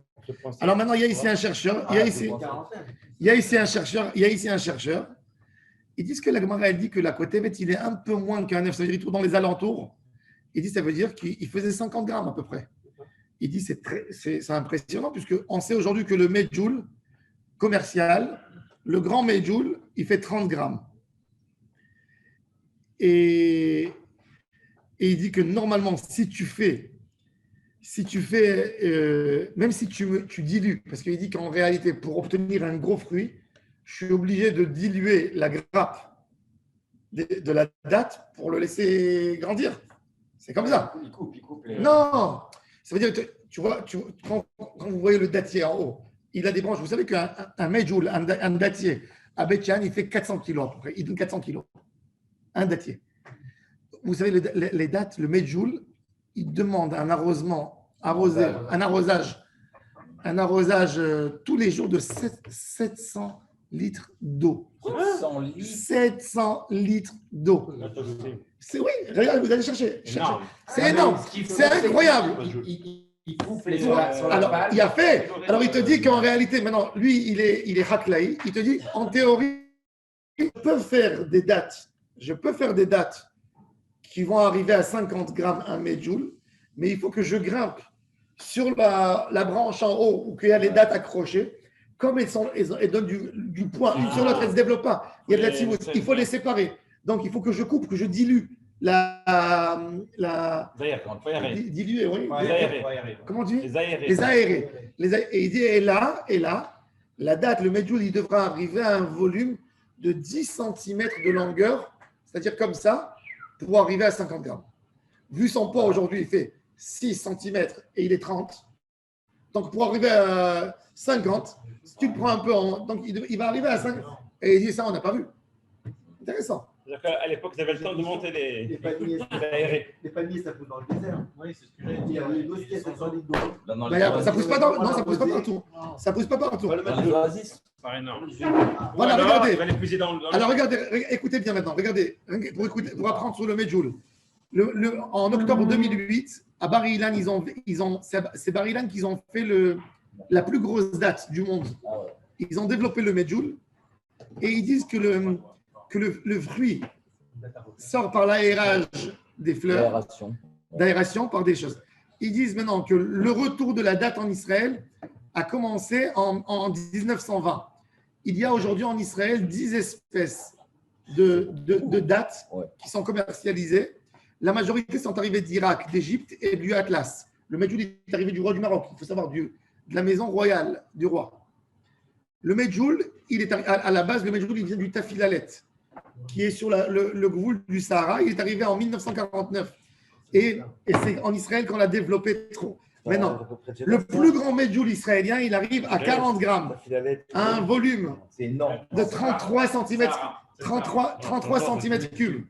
[SPEAKER 1] Alors maintenant, il y a ici un chercheur. Il y a ici un chercheur. Ils disent que la Gemara, elle dit que la Kotevet, il est un peu moins qu'un œuf. Ça veut dire qu'il tourne dans les alentours. Il dit ça veut dire qu'il faisait 50 grammes à peu près. Il dit c'est impressionnant puisqu'on sait aujourd'hui que le medjoul commercial, le grand medjoul, il fait 30 grammes. Et il dit que normalement, si tu fais, même si tu dilues, parce qu'il dit qu'en réalité, pour obtenir un gros fruit, je suis obligé de diluer la grappe de la date pour le laisser grandir. C'est comme ça.
[SPEAKER 7] Il coupe les.
[SPEAKER 1] Non, ça veut dire que tu vois, quand vous voyez le dattier en haut, il a des branches. Vous savez qu'un medjoul, un dattier à Betchan, il fait 400 kilos à peu près. Il donne 400 kilos. Un dattier. Vous savez, les dattes, le medjoul, il demande un arrosage tous les jours de 700 litres d'eau.
[SPEAKER 8] 100 litres.
[SPEAKER 1] 700 litres d'eau. C'est oui, regarde, vous allez chercher.
[SPEAKER 4] Énorme.
[SPEAKER 1] C'est énorme, c'est incroyable.
[SPEAKER 7] Il coupe les
[SPEAKER 1] Alors, il a fait. Alors, il te dit qu'en réalité, maintenant, lui, il est haklaï. Il te dit, en théorie, je peux faire des dates qui vont arriver à 50 grammes un medjoul, mais il faut que je grimpe sur la branche en haut où il y a les dates accrochées. Comme elles donnent du poids une sur l'autre, elles ne se développent pas. Il y a de la timoute. Il faut les séparer. Donc, il faut que je coupe, que je dilue diluer, oui. Comment tu dis?
[SPEAKER 5] Les aérés.
[SPEAKER 1] Les aérés. Et il dit, et là, la date, le medjoul, il devra arriver à un volume de 10 cm de longueur, c'est-à-dire comme ça, pour arriver à 50 grammes. Vu son poids aujourd'hui, il fait 6 cm et il est 30. Donc, pour arriver à 50, si tu le prends un peu en. Donc, il va arriver à 5. Et il dit ça, on n'a pas vu. Intéressant.
[SPEAKER 4] C'est-à-dire qu'à l'époque, ils avaient le temps de monter
[SPEAKER 2] Les palmiers, les palmiers, ça pousse dans le désert.
[SPEAKER 9] Oui, c'est ce que j'allais
[SPEAKER 2] Il y
[SPEAKER 9] dire.
[SPEAKER 2] a les dossiers, ça sent les dos.
[SPEAKER 1] Ça pousse pas dans. Non, ça pousse pas partout. Ça pousse pas partout.
[SPEAKER 8] Dans les oasis.
[SPEAKER 4] pas énorme.
[SPEAKER 1] Voilà,
[SPEAKER 4] Alors,
[SPEAKER 1] regardez.
[SPEAKER 4] il va l'épuiser dans le-
[SPEAKER 1] Alors regardez, écoutez bien maintenant. Regardez, pour apprendre sur le Medjool. En octobre 2008, à Bar Ilan, c'est Bar Ilan qu'ils ont fait la plus grosse date du monde. Ils ont développé le Medjool et ils disent que le fruit sort par l'aérage des fleurs, d'aération par des choses. Ils disent maintenant que le retour de la date en Israël a commencé en 1920. Il y a aujourd'hui en Israël 10 espèces de dates qui sont commercialisées. La majorité sont arrivées d'Irak, d'Égypte et du Atlas. Le Medjool est arrivé du roi du Maroc, il faut savoir, de la maison royale du roi. Le Medjool, à la base, le Medjool, il vient du Tafilalet, qui est sur le gouvoul du Sahara. Il est arrivé en 1949. Et c'est en Israël qu'on l'a développé trop. Maintenant, le plus grand Medjool israélien, il arrive à 40 grammes, à un volume de 33 cm, 33 cm3.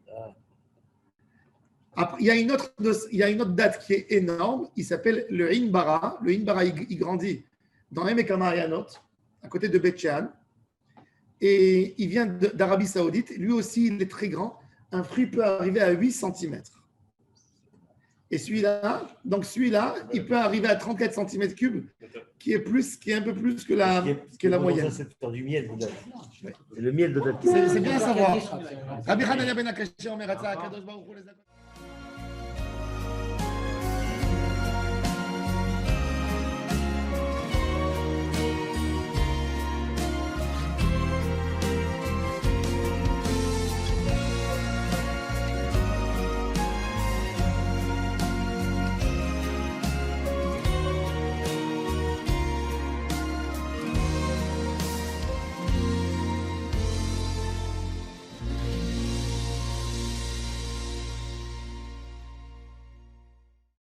[SPEAKER 1] Après, il y a une autre date qui est énorme, il s'appelle le Inbara. Le Inbara, il grandit dans Emek HaMa'ayanot, à côté de Beth Shean. Et il vient d'Arabie Saoudite. Lui aussi, il est très grand. Un fruit peut arriver à 8 cm. Et celui-là, il peut arriver à 34 cm3, qui est un peu plus que la moyenne.
[SPEAKER 3] C'est faire du miel, le miel de
[SPEAKER 1] C'est bien à savoir. Rabbi Hanania ben Akashi, Omer Hatza, Kadosh Baruch Hu les